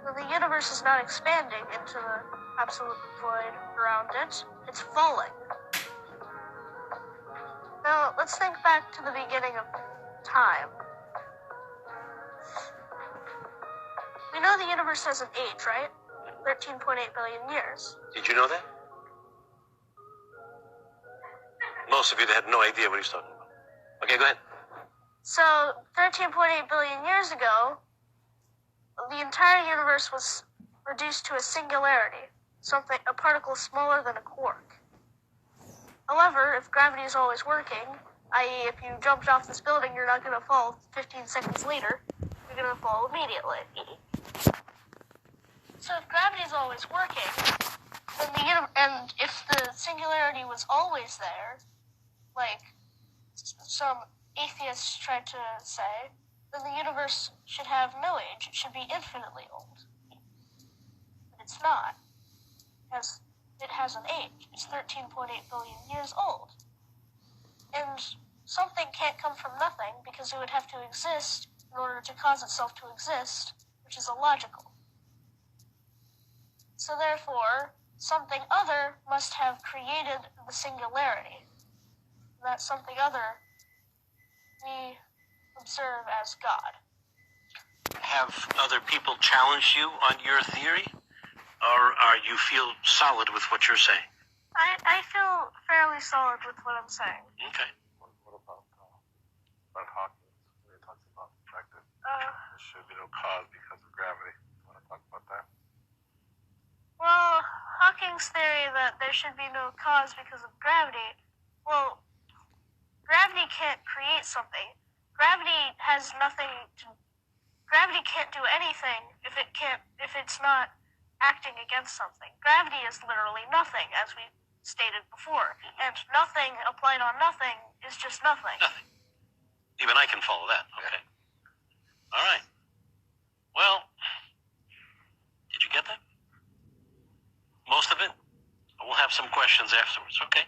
then the universe is not expanding into the absolute void around it, it's falling. Now, let's think back to the beginning of time. We know the universe has an age, right? 13.8 billion years. Did you know that? Most of you had no idea what he's talking about. Okay, go ahead. So, 13.8 billion years ago, the entire universe was reduced to a singularity, a particle smaller than a quark. However, if gravity is always working, i.e. if you jumped off this building, you're not going to fall 15 seconds later, you're going to fall immediately. So if gravity is always working, then and if the singularity was always there, like some atheists tried to say, then the universe should have no age. It should be infinitely old. But it's not. It has an age. It's 13.8 billion years old. And something can't come from nothing because it would have to exist in order to cause itself to exist, which is illogical. So therefore, something other must have created the singularity. That something other we observe as God. Have other people challenged you on your theory? Or are you feel solid with what you're saying? I feel fairly solid with what I'm saying. Okay. What about Hawking? When he talks about the fact that there should be no cause because of gravity. You want to talk about that? Well, Hawking's theory that there should be no cause because of gravity, well, gravity can't create something. Gravity can't do anything if it's not acting against something. Gravity is literally nothing, as we stated before. And nothing applied on nothing is just nothing. Nothing. Even I can follow that. Okay. All right. Well, did you get that? Most of it? We'll have some questions afterwards. Okay.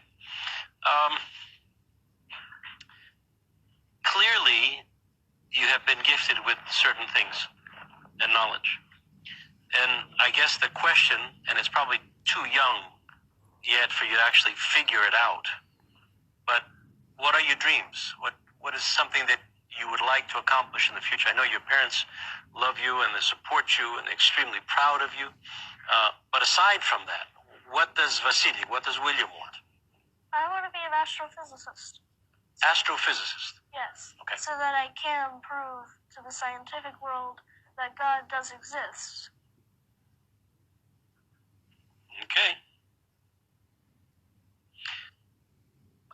Clearly, you have been gifted with certain things and knowledge. And I guess the question, and it's probably too young yet for you to actually figure it out, but what are your dreams? What is something that you would like to accomplish in the future? I know your parents love you and they support you and they're extremely proud of you. But aside from that, what does William want? I want to be an astrophysicist. Astrophysicist? Yes. Okay. So that I can prove to the scientific world that God does exist. Okay.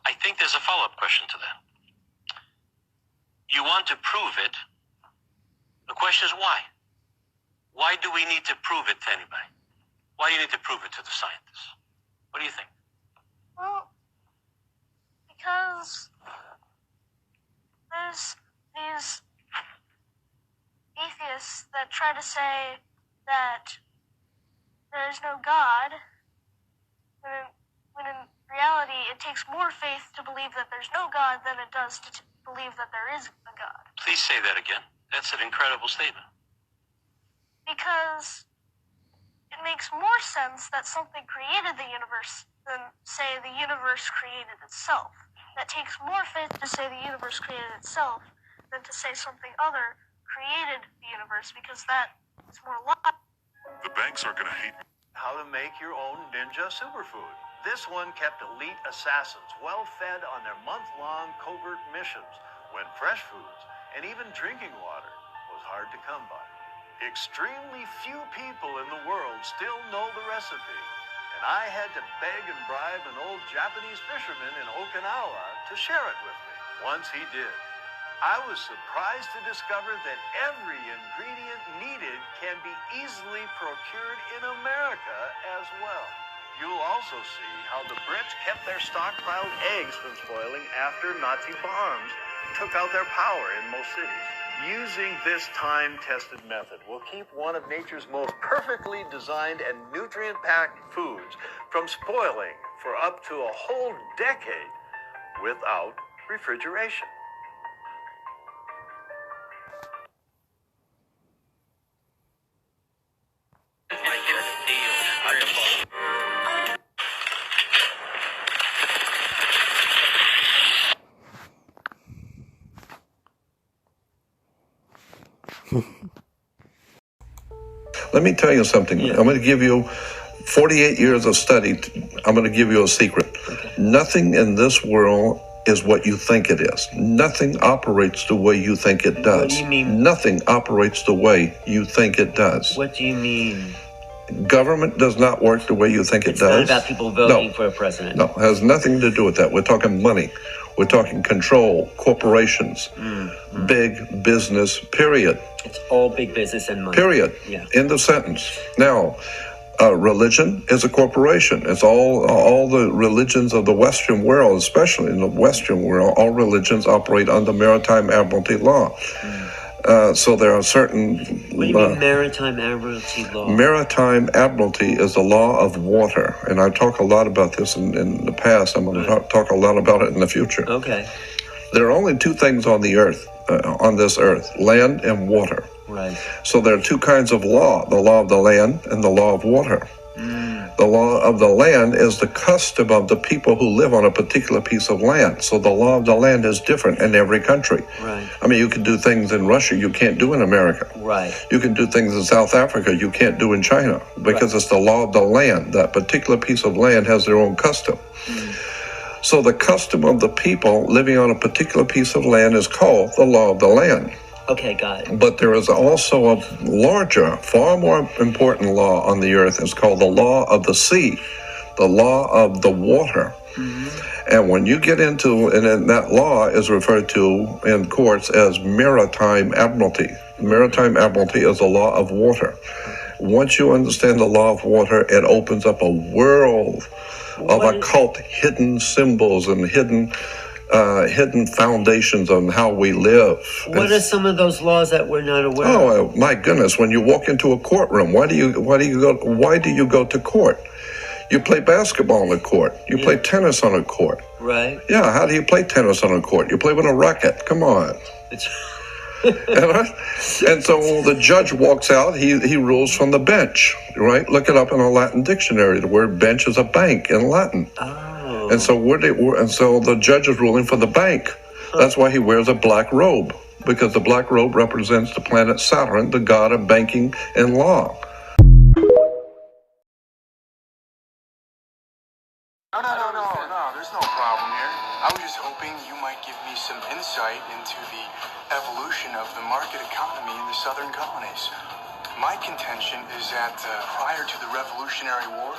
I think there's a follow-up question to that. You want to prove it. The question is why? Why do we need to prove it to anybody? Why do you need to prove it to the scientists? What do you think? Well, because there's these atheists that try to say that there is no God, when in reality it takes more faith to believe that there's no God than it does to believe that there is a God. Please say that again. That's an incredible statement. Because it makes more sense that something created the universe than, say, the universe created itself. That takes more faith to say the universe created itself than to say something other created the universe, because that is more logical. The banks are going to hate how to make your own ninja superfood. This one kept elite assassins well fed on their month-long covert missions when fresh foods and even drinking water was hard to come by. Extremely few people in the world still know the recipe, and I had to beg and bribe an old Japanese fisherman in Okinawa to share it with me. Once he did, I was surprised to discover that every ingredient needed can be easily procured in America as well. You'll also see how the Brits kept their stockpiled eggs from spoiling after Nazi bombs took out their power in most cities. Using this time-tested method will keep one of nature's most perfectly designed and nutrient-packed foods from spoiling for up to a whole decade without refrigeration. Let me tell you something. I'm going to give you 48 years of study. I'm going to give you a secret. Nothing in this world is what you think it is. Nothing operates the way you think it does. What do you mean? Nothing operates the way you think it does. What do you mean? Government does not work the way you think it does. It's not about people voting for a president. No, it has nothing to do with that. We're talking money. We're talking control, corporations, big business, period. It's all big business and money. Period. Yeah. End of sentence. Now, religion is a corporation. It's all the religions of the Western world, especially in the Western world, all religions operate under maritime admiralty law. So there are certain... What do you mean maritime admiralty law? Maritime admiralty is the law of water. And I talk a lot about this in the past. I'm going to talk a lot about it in the future. Okay. There are only two things on the earth, on this earth, land and water. Right. So there are two kinds of law, the law of the land and the law of water. The law of the land is the custom of the people who live on a particular piece of land. So the law of the land is different in every country. Right. I mean, you can do things in Russia you can't do in America. Right. You can do things in South Africa you can't do in China because it's the law of the land. That particular piece of land has their own custom. So the custom of the people living on a particular piece of land is called the law of the land. Okay, got it. But there is also a larger, far more important law on the earth. It's called the law of the sea, the law of the water. And when you get into, and then that law is referred to in courts as maritime admiralty. Maritime admiralty is the law of water. Once you understand the law of water, it opens up a world of occult hidden symbols and hidden foundations on how we live. What are some of those laws that we're not aware of? Oh my goodness! When you walk into a courtroom, why do you go to court? You play basketball on the court. You play tennis on a court. Right. Yeah. How do you play tennis on a court? You play with a racket. Come on. And so the judge walks out. He rules from the bench. Right. Look it up in a Latin dictionary. The word bench is a bank in Latin. Oh. And so the judge is ruling for the bank. That's why he wears a black robe, because the black robe represents the planet Saturn, the god of banking and law. No, there's no problem here. I was just hoping you might give me some insight into the evolution of the market economy in the southern colonies. My contention is that prior to the Revolutionary War,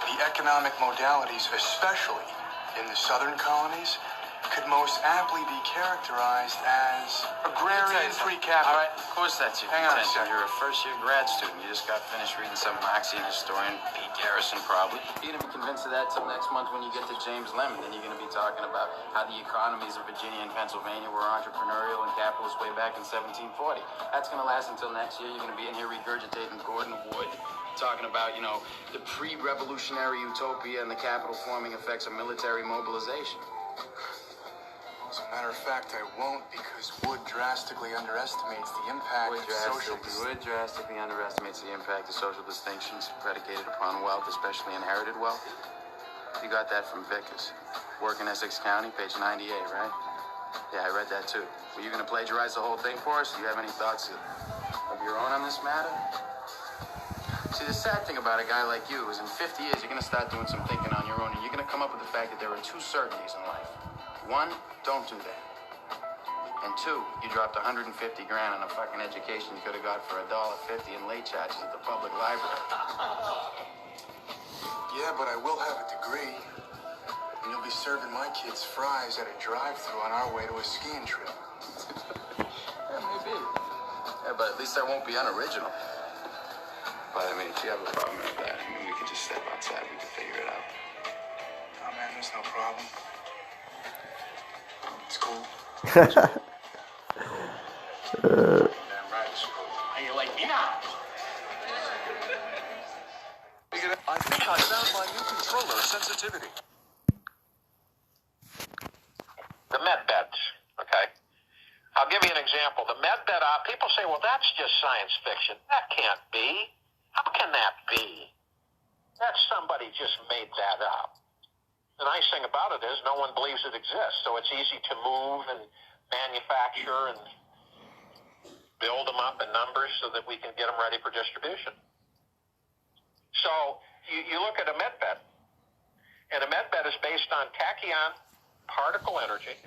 the economic modalities, especially in the southern colonies, could most aptly be characterized as agrarian free capital. All right, of course that's your Hang on a contention. second. You're a first-year grad student. You just got finished reading some Marxian historian, Pete Garrison, probably. You're going to be convinced of that till next month when you get to James Lemon. Then you're going to be talking about how the economies of Virginia and Pennsylvania were entrepreneurial and capitalist way back in 1740. That's going to last until next year. You're going to be in here regurgitating Gordon Wood, talking about, the pre-revolutionary utopia and the capital-forming effects of military mobilization. As a matter of fact, I won't, because Wood drastically underestimates the impact of social Wood drastically underestimates the impact of social distinctions predicated upon wealth, especially inherited wealth. You got that from Vickers. Work in Essex County, page 98, right? Yeah, I read that too. Were you going to plagiarize the whole thing for us? Do you have any thoughts of your own on this matter? See, the sad thing about a guy like you is in 50 years, you're going to start doing some thinking on your own, and you're going to come up with the fact that there are two certainties in life. One, don't do that. And two, you dropped $150 grand on a fucking education you could have got for $1.50 in late charges at the public library. Yeah, but I will have a degree. And you'll be serving my kids fries at a drive-thru on our way to a skiing trip. Yeah, maybe. Yeah, but at least I won't be unoriginal. But I mean, if you have a problem with that, we could just step outside. We could figure it out. Oh man, there's no problem. It's cool. Damn right, it's cool. How you like me now? I think I found my new controller sensitivity. The med beds, okay? I'll give you an example. The med bed, people say, well, that's just science fiction. That can't be. How can that be? That somebody just made that up. The nice thing about it is no one believes it exists, so it's easy to move and manufacture and build them up in numbers so that we can get them ready for distribution. So you look at a med bed, and a med bed is based on tachyon particle energy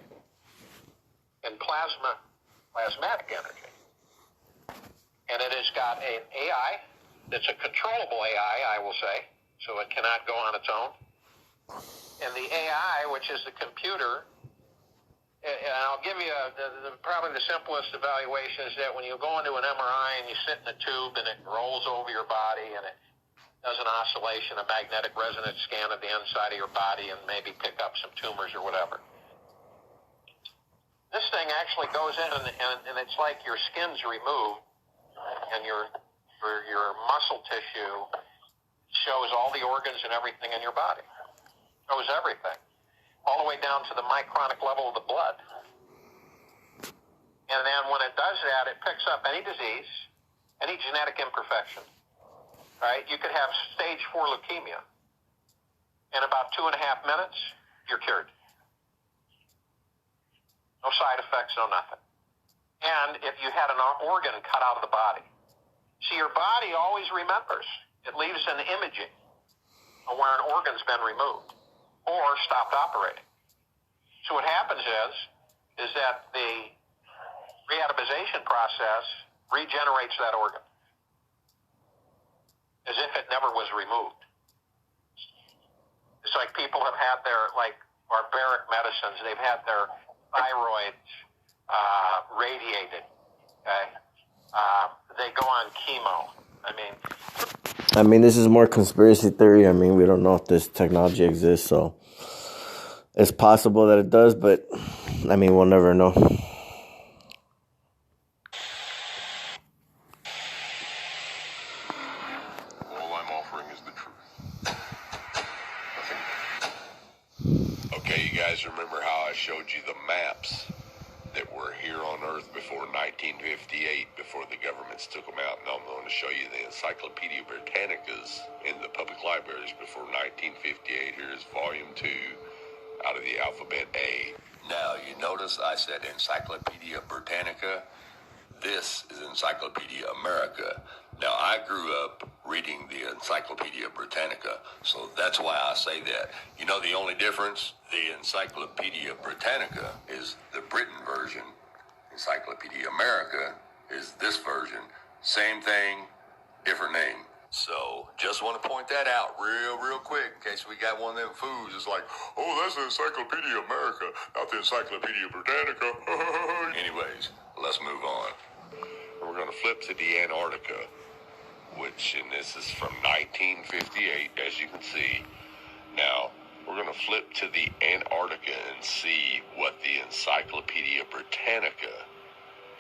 and plasmatic energy. And it has got an AI that's a controllable AI, I will say, so it cannot go on its own. And the AI, which is the computer, and I'll give you probably the simplest evaluation is that when you go into an MRI and you sit in a tube and it rolls over your body and it does an oscillation, a magnetic resonance scan of the inside of your body and maybe pick up some tumors or whatever. This thing actually goes in and it's like your skin's removed and your muscle tissue shows all the organs and everything in your body. Shows everything. All the way down to the micronic level of the blood. And then when it does that, it picks up any disease, any genetic imperfection. Right? You could have stage 4 leukemia. In about 2.5 minutes, you're cured. No side effects, no nothing. And if you had an organ cut out of the body. See, your body always remembers. It leaves an imaging of where an organ's been removed or stopped operating. So what happens is that the reatomization process regenerates that organ as if it never was removed. It's like people have had their, like, barbaric medicines, they've had their thyroids radiated, okay? They go on chemo. I mean, this is more conspiracy theory. I mean, we don't know if this technology exists, so it's possible that it does, but, I mean, we'll never know. All I'm offering is the truth. Okay, you guys remember how I showed you the maps that were here on Earth before 1958, before the governments took them out? Now I'm going to show you the Encyclopedia Britannicas in the public libraries before 1958. Here's volume 2 out of the alphabet A. Now, you notice I said Encyclopedia Britannica. This is Encyclopedia America. Now, I grew up reading the Encyclopedia Britannica, so that's why I say that. You know the only difference? The Encyclopedia Britannica is the Britain version. Encyclopedia America is this version. Same thing, different name. So, just want to point that out real quick in case we got one of them fools. It's like, oh, that's the Encyclopedia America, not the Encyclopedia Britannica. Anyways, let's move on. We're going to flip to the Antarctica, and this is from 1958, as you can see. Now, we're going to flip to the Antarctica and see what the Encyclopedia Britannica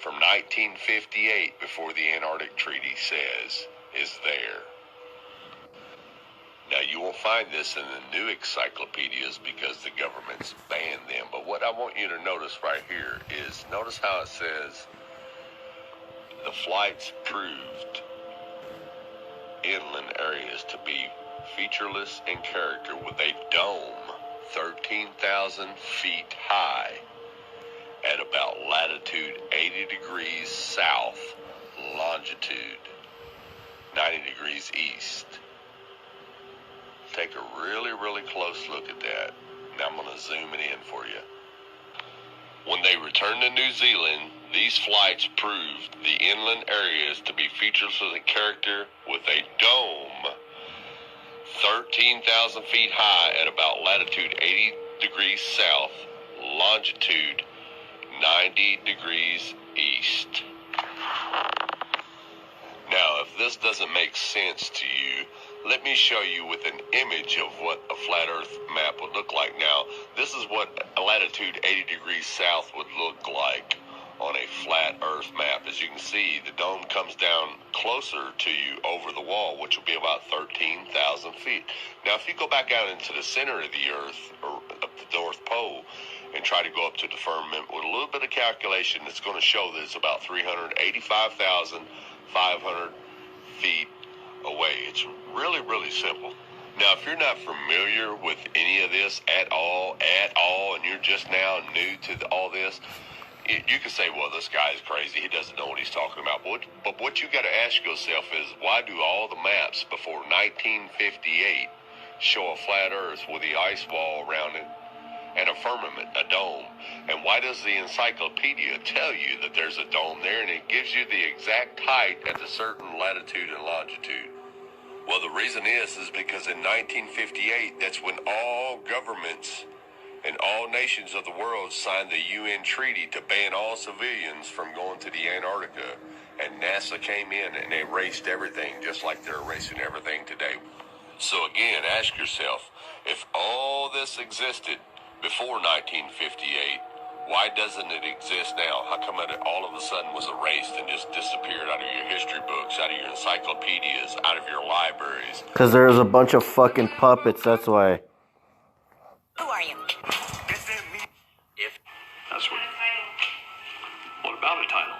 from 1958, before the Antarctic Treaty, says is there. Now, you won't find this in the new encyclopedias because the government's banned them. But what I want you to notice right here is, notice how it says the flights proved inland areas to be featureless in character with a dome 13,000 feet high at about latitude 80 degrees south, longitude 90 degrees east. Take a really close look at that. Now I'm going to zoom it in for you. When they returned to New Zealand, these flights proved the inland areas to be featureless in character with a dome 13,000 feet high at about latitude 80 degrees south, longitude 90 degrees east. Now, if this doesn't make sense to you, let me show you with an image of what a flat earth map would look like. Now, this is what a latitude 80 degrees south would look like on a flat earth map. As you can see, the dome comes down closer to you over the wall, which will be about 13,000 feet. Now, if you go back out into the center of the earth, or up the North Pole, and try to go up to the firmament with a little bit of calculation, it's going to show that it's about 385,500 feet away. It's really simple. Now, if you're not familiar with any of this at all, and you're just now new to all this, you can say, well, this guy's crazy. He doesn't know what he's talking about. But what you got to ask yourself is, why do all the maps before 1958 show a flat earth with the ice wall around it and a firmament, a dome? And why does the encyclopedia tell you that there's a dome there, and it gives you the exact height at a certain latitude and longitude? Well, the reason is because in 1958, that's when all governments and all nations of the world signed the UN treaty to ban all civilians from going to the Antarctica. And NASA came in and erased everything, just like they're erasing everything today. So again, ask yourself, if all this existed before 1958, why doesn't it exist now? How come it all of a sudden was erased and just disappeared out of your history books, out of your encyclopedias, out of your libraries? Because there's a bunch of fucking puppets, that's why. Who are you? If that's what. What about a title?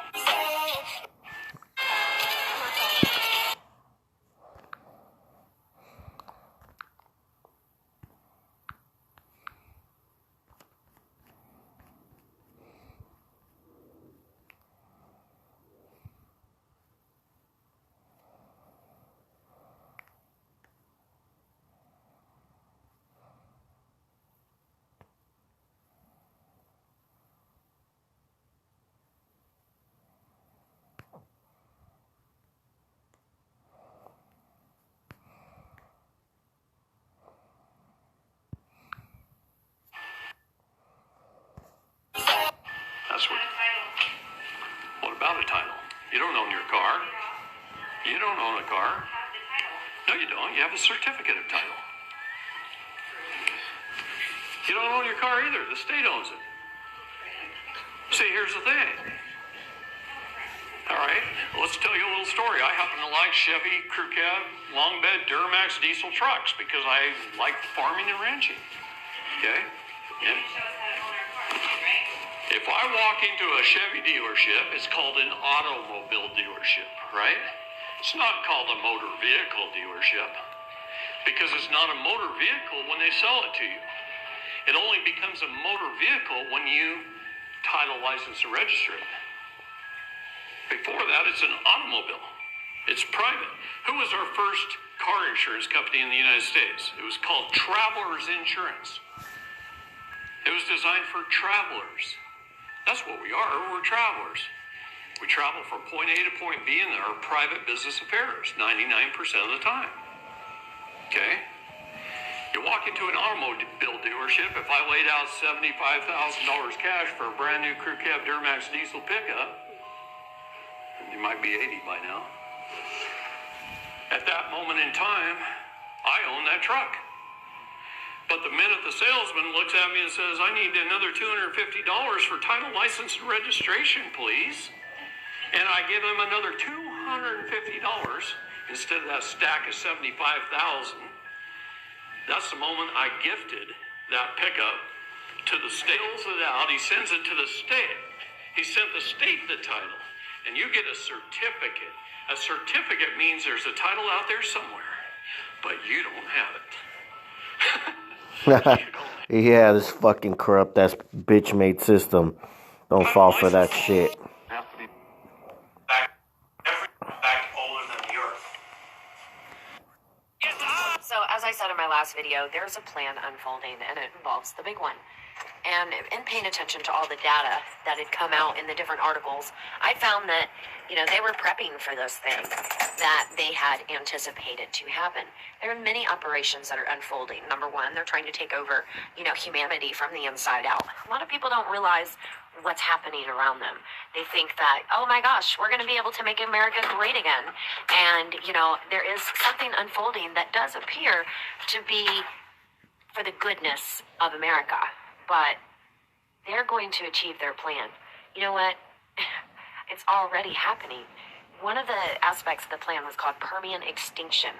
That's what. What about a title? You don't own your car. You don't own a car. No, you don't. You have a certificate of title. You don't own your car either. The state owns it. See, here's the thing. All right, let's tell you a little story. I happen to like Chevy, crew cab, long bed, Duramax diesel trucks because I like farming and ranching. Okay? Yeah. If I walk into a Chevy dealership, it's called an automobile dealership, right? It's not called a motor vehicle dealership because it's not a motor vehicle when they sell it to you. It only becomes a motor vehicle when you title, license, and register it. Before that, it's an automobile. It's private. Who was our first car insurance company in the United States? It was called Travelers Insurance. It was designed for travelers. That's what we are. We're travelers. We travel from point A to point B in our private business affairs 99% of the time. Okay? You walk into an automobile dealership, if I laid out $75,000 cash for a brand new crew cab Duramax diesel pickup, you might be 80 by now. At that moment in time, I own that truck. But the minute the salesman looks at me and says, I need another $250 for title, license, and registration, please. And I give him another $250 instead of that stack of $75,000. That's the moment I gifted that pickup to the state. He fills it out, he sends it to the state. He sent the state the title, and you get a certificate. A certificate means there's a title out there somewhere, but you don't have it. Yeah, this fucking corrupt ass bitch made system. Don't fall for that shit. Have to be back older than the earth. So, as I said in my last video, there's a plan unfolding, and it involves the big one. And in paying attention to all the data that had come out in the different articles, I found that, they were prepping for those things that they had anticipated to happen. There are many operations that are unfolding. Number one, they're trying to take over, humanity from the inside out. A lot of people don't realize what's happening around them. They think that, oh my gosh, we're going to be able to make America great again. And, there is something unfolding that does appear to be for the goodness of America. But they're going to achieve their plan. You know what? It's already happening. One of the aspects of the plan was called Permian extinction.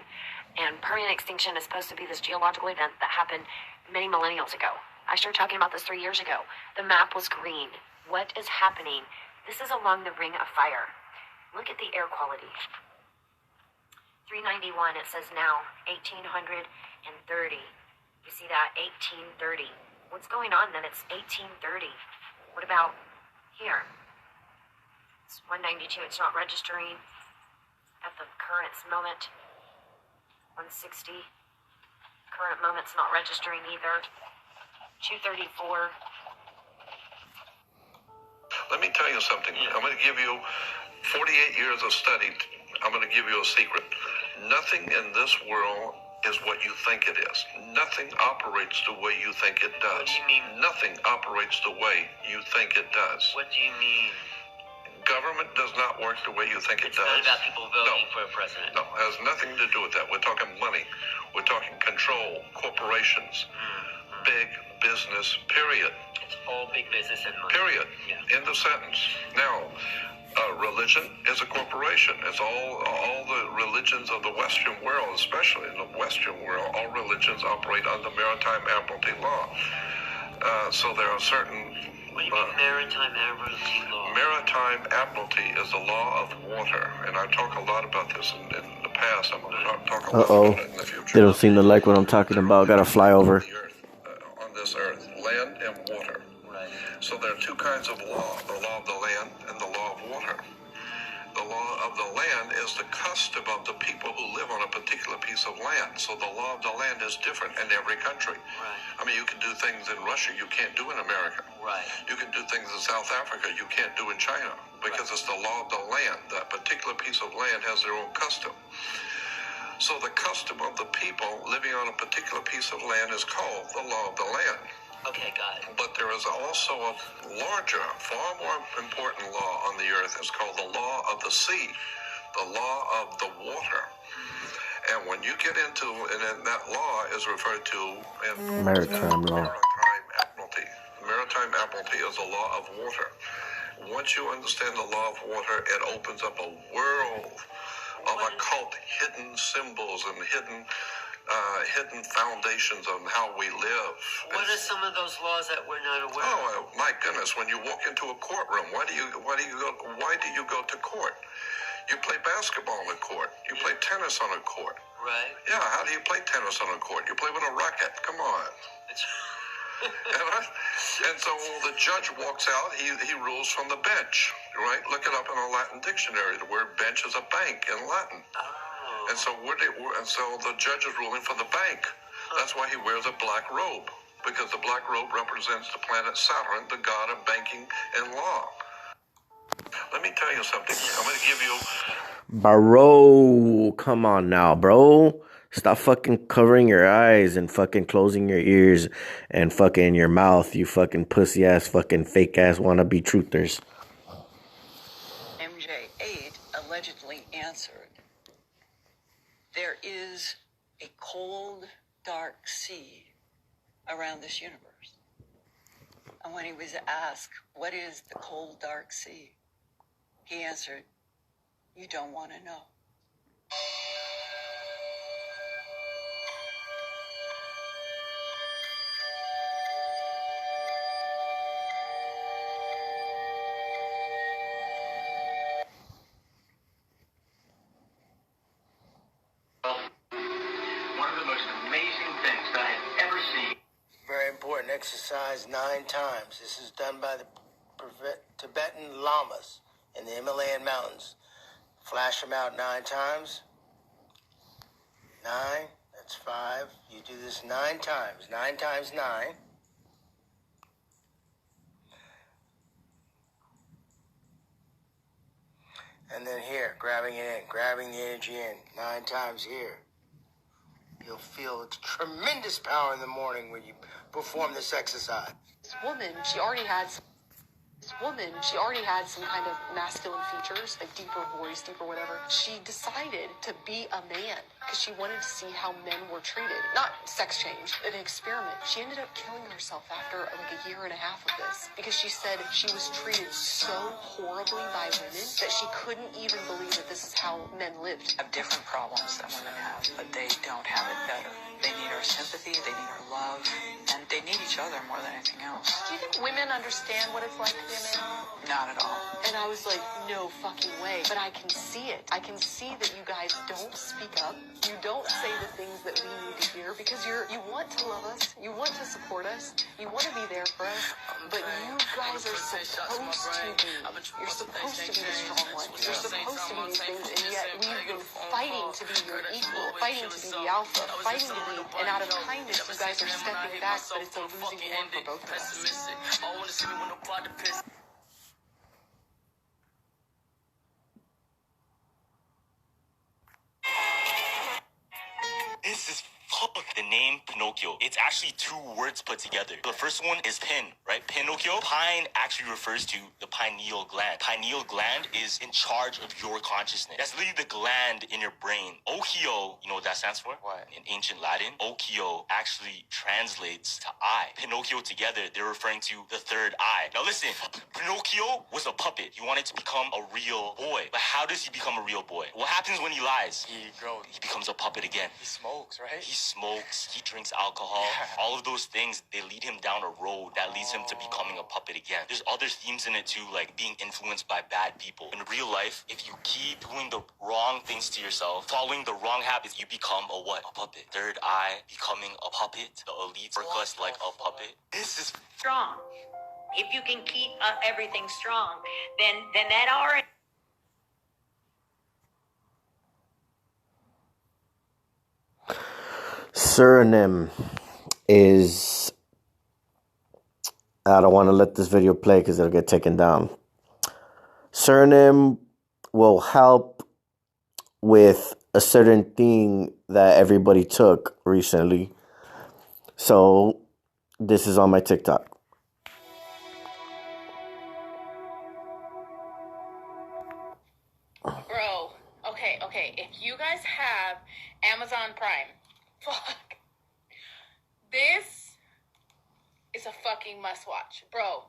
And Permian extinction is supposed to be this geological event that happened many millennials ago. I started talking about this 3 years ago. The map was green. What is happening? This is along the Ring of Fire. Look at the air quality. 391, it says now, 1830. You see that? 1830. What's going on then? It's 1830. What about here? It's 192. It's not registering at the current moment. 160. Current moment's not registering either. 234. Let me tell you something. I'm going to give you 48 years of study. I'm going to give you a secret. Nothing in this world is what you think it is. Nothing operates the way you think it does. What do you mean? Nothing operates the way you think it does. What do you mean? Government does not work the way you think it does. It's not about people voting for a president. No, it has nothing to do with that. We're talking money. We're talking control, corporations, big business, period. It's all big business and money. Period. Yeah. End of sentence. Now, religion is a corporation. It's all the religions of the Western world, especially in the Western world. All religions operate under maritime admiralty law. So there are certain. What do you mean maritime admiralty law? Maritime admiralty is the law of water, and I talk a lot about this in the past. I'm going to talk a lot about it in the future. They don't seem to like what I'm talking about. Gotta fly over. On this earth, land and water. Right. So there are two kinds of law: the law of the land and the law of water. The law of the land is the custom of the people who live on a particular piece of land. So the law of the land is different in every country. Right. I mean, you can do things in Russia you can't do in America. Right. You can do things in South Africa you can't do in China because it's the law of the land. That particular piece of land has their own custom. So the custom of the people living on a particular piece of land is called the law of the land. Okay, got it. But there is also a larger, far more important law on the earth. It's called the law of the sea, the law of the water. And when you get into, and that law is referred to in Maritime law. Maritime admiralty. Maritime admiralty is the law of water. Once you understand the law of water, it opens up a world of occult hidden symbols and hidden foundations on how we live. What are some of those laws that we're not aware of? Oh my goodness! When you walk into a courtroom, why do you go to court? You play basketball on a court. You play tennis on a court. Right. Yeah. How do you play tennis on a court? You play with a racket. Come on. And so the judge walks out. He rules from the bench. Right. Look it up in a Latin dictionary. The word bench is a bank in Latin. And so the judge is ruling for the bank. That's why he wears a black robe, because the black robe represents the planet Saturn, the god of banking and law. Let me tell you something. I'm going to give you... Bro, come on now, bro. Stop fucking covering your eyes and fucking closing your ears and fucking your mouth, you fucking pussy ass, fucking fake ass wannabe truthers. MJ8 allegedly answered, there is a cold, dark sea around this universe. And when he was asked, what is the cold, dark sea? He answered, you don't want to know. One of the most amazing things that I have ever seen. Very important exercise 9 times. This is done by the Tibetan lamas in the Himalayan mountains. Flash them out 9 times. 9, that's 5. You do this 9 times. 9 times 9. And then here, grabbing it in, grabbing the energy in, 9 times here. You'll feel tremendous power in the morning when you perform this exercise. This woman, she already had some kind of masculine features, like deeper voice, deeper whatever. She decided to be a man because she wanted to see how men were treated. Not sex change, an experiment. She ended up killing herself after like a year and a half of this because she said she was treated so horribly by women that she couldn't even believe that this is how men lived. Have different problems that women have, but they don't have it better. They need our sympathy, they need our love, and they need each other more than anything else. Do you think women understand what it's like to be a man? Not at all. And I was like, no fucking way. But I can see it. I can see that you guys don't speak up. You don't say the things that we need to hear because you want to love us. You want to support us. You want to be there for us. But you guys are supposed to be. You're supposed to be the strong one. You're supposed to be these things, and yet we've been fighting to be your equal, fighting to be the alpha, fighting to be, and out of kindness, you guys are stepping back, but it's a losing war for both of us. This is fuck. The name Pinocchio, it's actually 2 words put together. The first one is pin, right? Pinocchio. Pine actually refers to the pineal gland. Pineal gland is in charge of your consciousness. That's literally the gland in your brain. Ochio, you know what that stands for? What? In ancient Latin, Ochio actually translates to eye. Pinocchio together, they're referring to the third eye. Now listen, Pinocchio was a puppet. He wanted to become a real boy. But how does he become a real boy? What happens when he lies? He becomes a puppet again. He smokes, right? He smokes, he drinks alcohol. Yeah. All of those things, they lead him down a road that leads him to becoming a puppet again. There's other themes in it too, like being influenced by bad people. In real life, if you keep doing the wrong things to yourself, following the wrong habits, you become a what? A puppet. Third eye, becoming a puppet. The elite work us like a puppet. This is strong. If you can keep everything strong, then that already. Suriname is... I don't want to let this video play because it'll get taken down. Suriname will help with a certain thing that everybody took recently. So this is on my TikTok. Bro, okay. If you guys have Amazon Prime, fuck. This is a fucking must watch. Bro.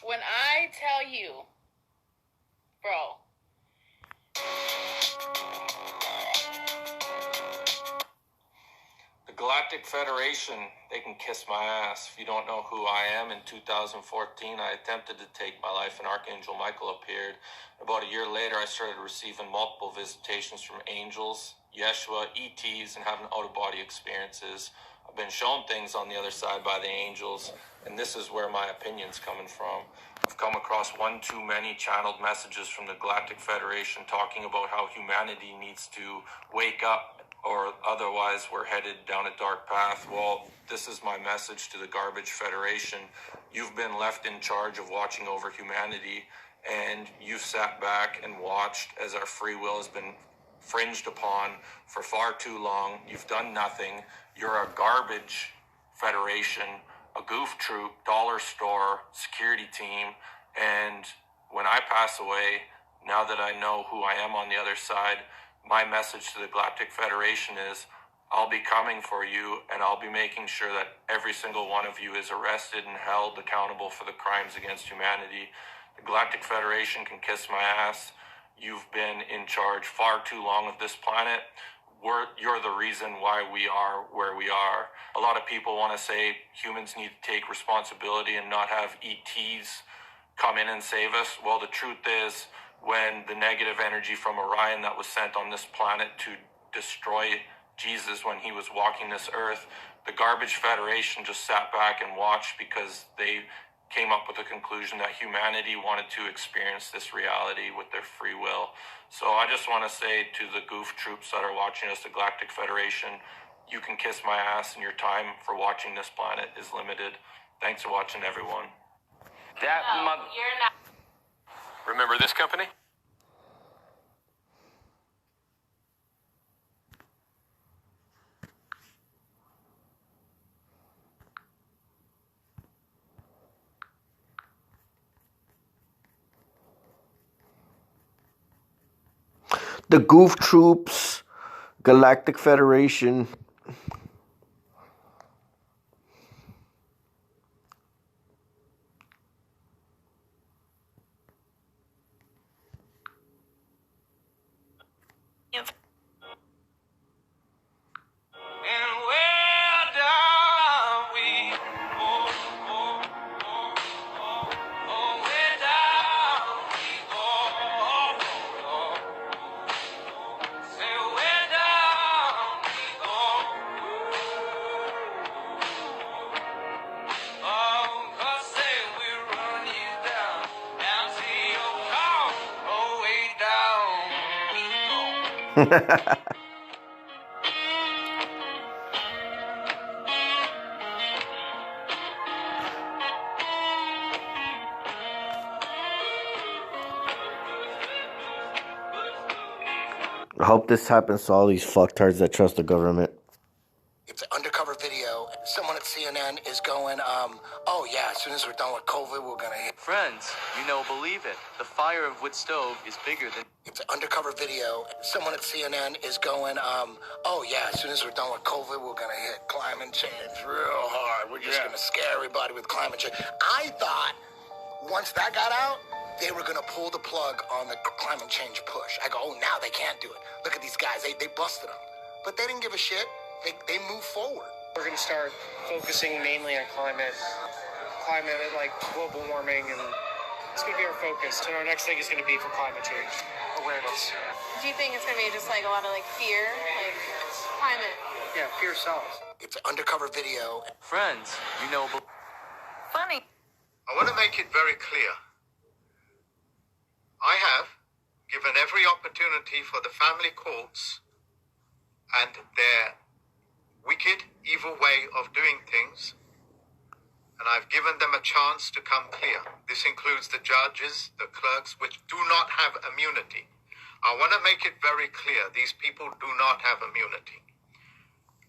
When I tell you, bro. The Galactic Federation, they can kiss my ass. If you don't know who I am, in 2014, I attempted to take my life and Archangel Michael appeared. About a year later, I started receiving multiple visitations from angels, Yeshua, ETs, and having out-of-body experiences. I've been shown things on the other side by the angels, and this is where my opinion's coming from. I've come across one too many channeled messages from the Galactic Federation talking about how humanity needs to wake up or otherwise we're headed down a dark path. Well, this is my message to the Garbage Federation. You've been left in charge of watching over humanity, and you've sat back and watched as our free will has been fringed upon for far too long. You've done nothing. You're a garbage federation, a goof troop, dollar store, security team, and when I pass away, now that I know who I am on the other side, my message to the Galactic Federation is I'll be coming for you, and I'll be making sure that every single one of you is arrested and held accountable for the crimes against humanity. The Galactic Federation can kiss my ass. You've been in charge far too long of this planet. You're the reason why we are where we are. A lot of people want to say humans need to take responsibility and not have ETs come in and save us. Well, the truth is, when the negative energy from Orion that was sent on this planet to destroy Jesus when he was walking this earth, the Garbage Federation just sat back and watched because they came up with the conclusion that humanity wanted to experience this reality with their free will. So I just want to say to the goof troops that are watching us, the Galactic Federation, you can kiss my ass, and your time for watching this planet is limited. Thanks for watching, everyone. You're not. Remember this company? The Goof Troops, Galactic Federation. I hope this happens to all these fucktards that trust the government. It's an undercover video. Someone at CNN is going, oh yeah, as soon as we're done with COVID, we're gonna hit. Friends, believe it. The fire of wood stove is bigger than... It's an undercover video. Someone at CNN is going, oh yeah, as soon as we're done with COVID, we're gonna hit climate change real hard. We're just gonna scare everybody with climate change. I thought once that got out, they were gonna pull the plug on the climate change push. I go, oh, now they can't do it. Look at these guys, they busted them. But they didn't give a shit. They moved forward. We're going to start focusing mainly on climate, like global warming, and it's going to be our focus. And our next thing is going to be for climate change awareness. Do you think it's going to be just like a lot of like fear, like climate? Yeah, fear sells. It's an undercover video. Friends, Funny. I want to make it very clear. I have given every opportunity for the family courts and their wicked, evil way of doing things, and I've given them a chance to come clear. This includes the judges, the clerks, which do not have immunity. I want to make it very clear, these people do not have immunity.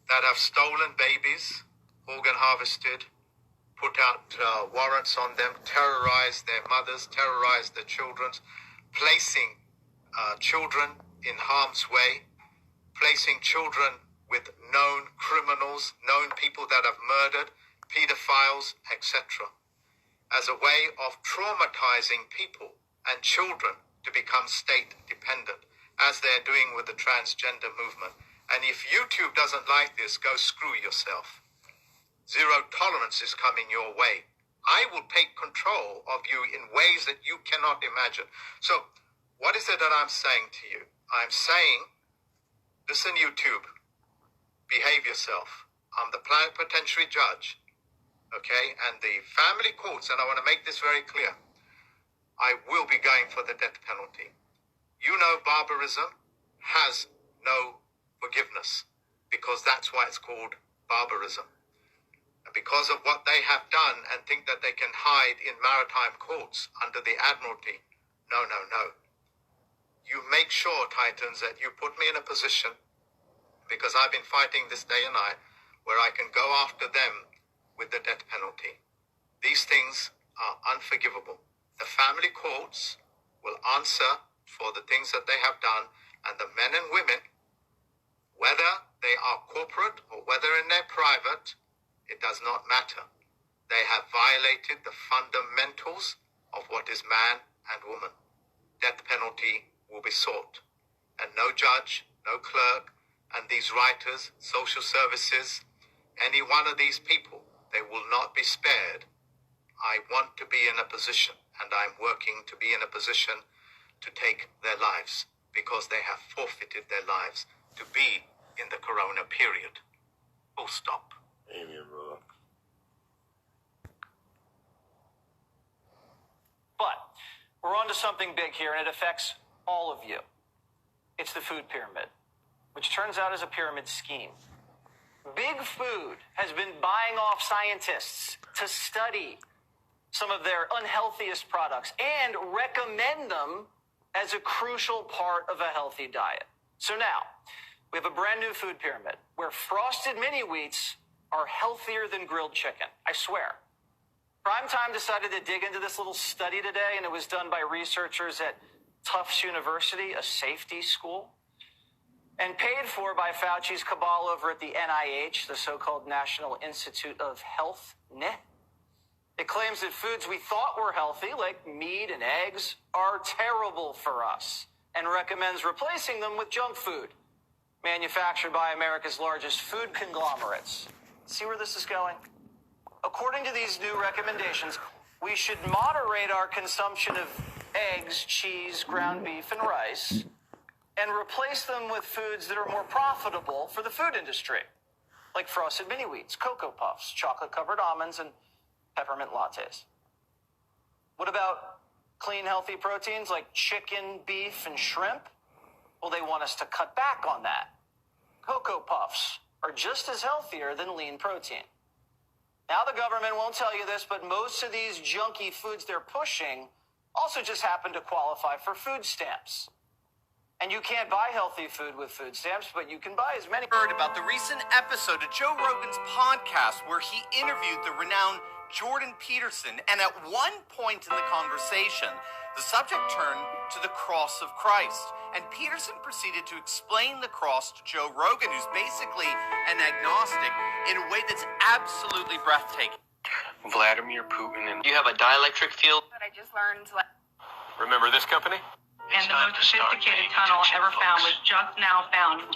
That have stolen babies, organ harvested, put out warrants on them, terrorized their mothers, terrorized their children, placing children in harm's way, placing children with known criminals, known people that have murdered, pedophiles, etc., as a way of traumatizing people and children to become state dependent, as they're doing with the transgender movement. And if YouTube doesn't like this, go screw yourself. Zero tolerance is coming your way. I will take control of you in ways that you cannot imagine. So, what is it that I'm saying to you? I'm saying, listen, YouTube, behave yourself. I'm the plenipotentiary judge, okay? And the family courts, and I want to make this very clear, I will be going for the death penalty. You know barbarism has no forgiveness, because that's why it's called barbarism. And because of what they have done and think that they can hide in maritime courts under the Admiralty, no, no, no. You make sure, Titans, that you put me in a position, because I've been fighting this day and night, where I can go after them with the death penalty. These things are unforgivable. The family courts will answer for the things that they have done, and the men and women, whether they are corporate or whether in their private, it does not matter. They have violated the fundamentals of what is man and woman. Death penalty will be sought, and no judge, no clerk, and these writers, social services, any one of these people, they will not be spared. I want to be in a position, and I'm working to be in a position to take their lives, because they have forfeited their lives to be in the corona period. Full stop. Amen, brother. But we're on to something big here, and it affects all of you. It's the food pyramid, which turns out is a pyramid scheme. Big Food has been buying off scientists to study some of their unhealthiest products and recommend them as a crucial part of a healthy diet. So now, we have a brand new food pyramid where frosted mini wheats are healthier than grilled chicken. I swear. Primetime decided to dig into this little study today, and it was done by researchers at Tufts University, a safety school, and paid for by Fauci's cabal over at the NIH, the so-called National Institute of Health, NIH. It claims that foods we thought were healthy, like meat and eggs, are terrible for us, and recommends replacing them with junk food, manufactured by America's largest food conglomerates. See where this is going? According to these new recommendations, we should moderate our consumption of eggs, cheese, ground beef, and rice, and replace them with foods that are more profitable for the food industry, like frosted mini wheats, Cocoa Puffs, chocolate-covered almonds, and peppermint lattes. What about clean, healthy proteins like chicken, beef, and shrimp? Well, they want us to cut back on that. Cocoa Puffs are just as healthier than lean protein. Now, the government won't tell you this, but most of these junky foods they're pushing also just happen to qualify for food stamps. And you can't buy healthy food with food stamps, but you can buy as many. Heard about the recent episode of Joe Rogan's podcast where he interviewed the renowned Jordan Peterson, and at one point in the conversation, the subject turned to the cross of Christ, and Peterson proceeded to explain the cross to Joe Rogan, who's basically an agnostic, in a way that's absolutely breathtaking. Vladimir Putin and You have a dielectric field. But I just learned. remember this company? And the most sophisticated tunnel ever found was just now found.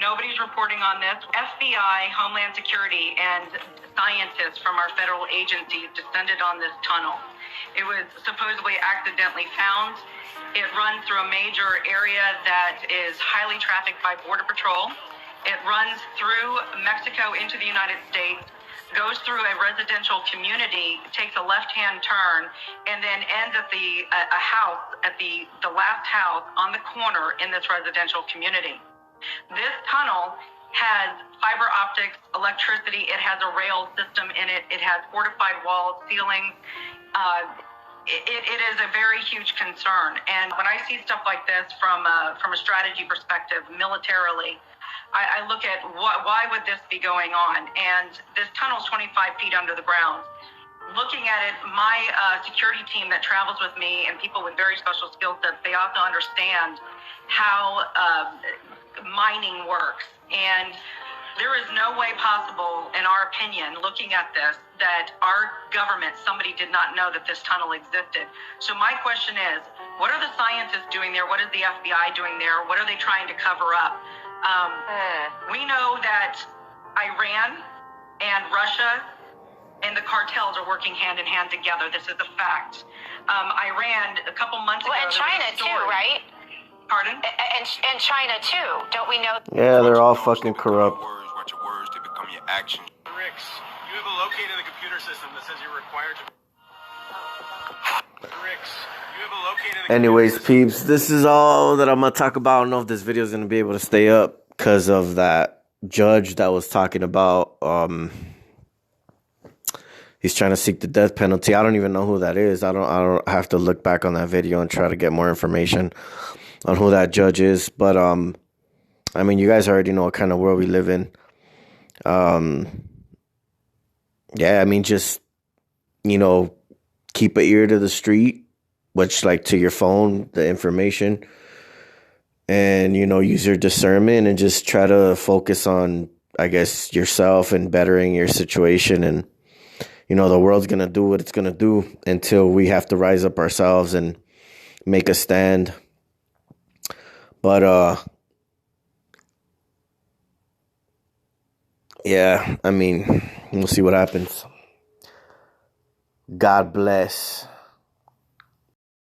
Nobody's reporting on this. FBI, Homeland Security, and scientists from our federal agencies descended on this tunnel. It was supposedly accidentally found. It runs through a major area that is highly trafficked by Border Patrol. It runs through Mexico into the United States, goes through a residential community, takes a left-hand turn, and then ends at a house, at the last house on the corner in this residential community. This tunnel has fiber optics, electricity, it has a rail system in it, it has fortified walls, ceilings. It is a very huge concern. And when I see stuff like this from a strategy perspective, militarily, I look at why would this be going on? And this tunnel's 25 feet under the ground. Looking at it, my security team that travels with me and people with very special skill sets, they also understand how mining works. And there is no way possible, in our opinion, looking at this, that our government, somebody did not know that this tunnel existed. So my question is, what are the scientists doing there? What is the FBI doing there? What are they trying to cover up? We know that Iran and Russia and the cartels are working hand in hand together. This is a fact. Iran, a couple months ago... and China too, right? Pardon? And China too. Don't we know? Yeah, they're all fucking corrupt. Watch your words to become your action. Rix, you have a locator in the computer system that says you're required to... Rix, you have a locator in the Anyways, peeps, this is all that I'm gonna talk about. I don't know if this video is gonna be able to stay up because of that judge that was talking about he's trying to seek the death penalty. I don't even know who that is. I don't have to look back on that video and try to get more information on who that judge is. But I mean, you guys already know what kind of world we live in. Yeah, I mean, just, keep an ear to the street, which, like, to your phone, the information, and, use your discernment and just try to focus on, I guess, yourself and bettering your situation. And, the world's going to do what it's going to do until we have to rise up ourselves and make a stand. But, yeah, I mean, we'll see what happens. God bless.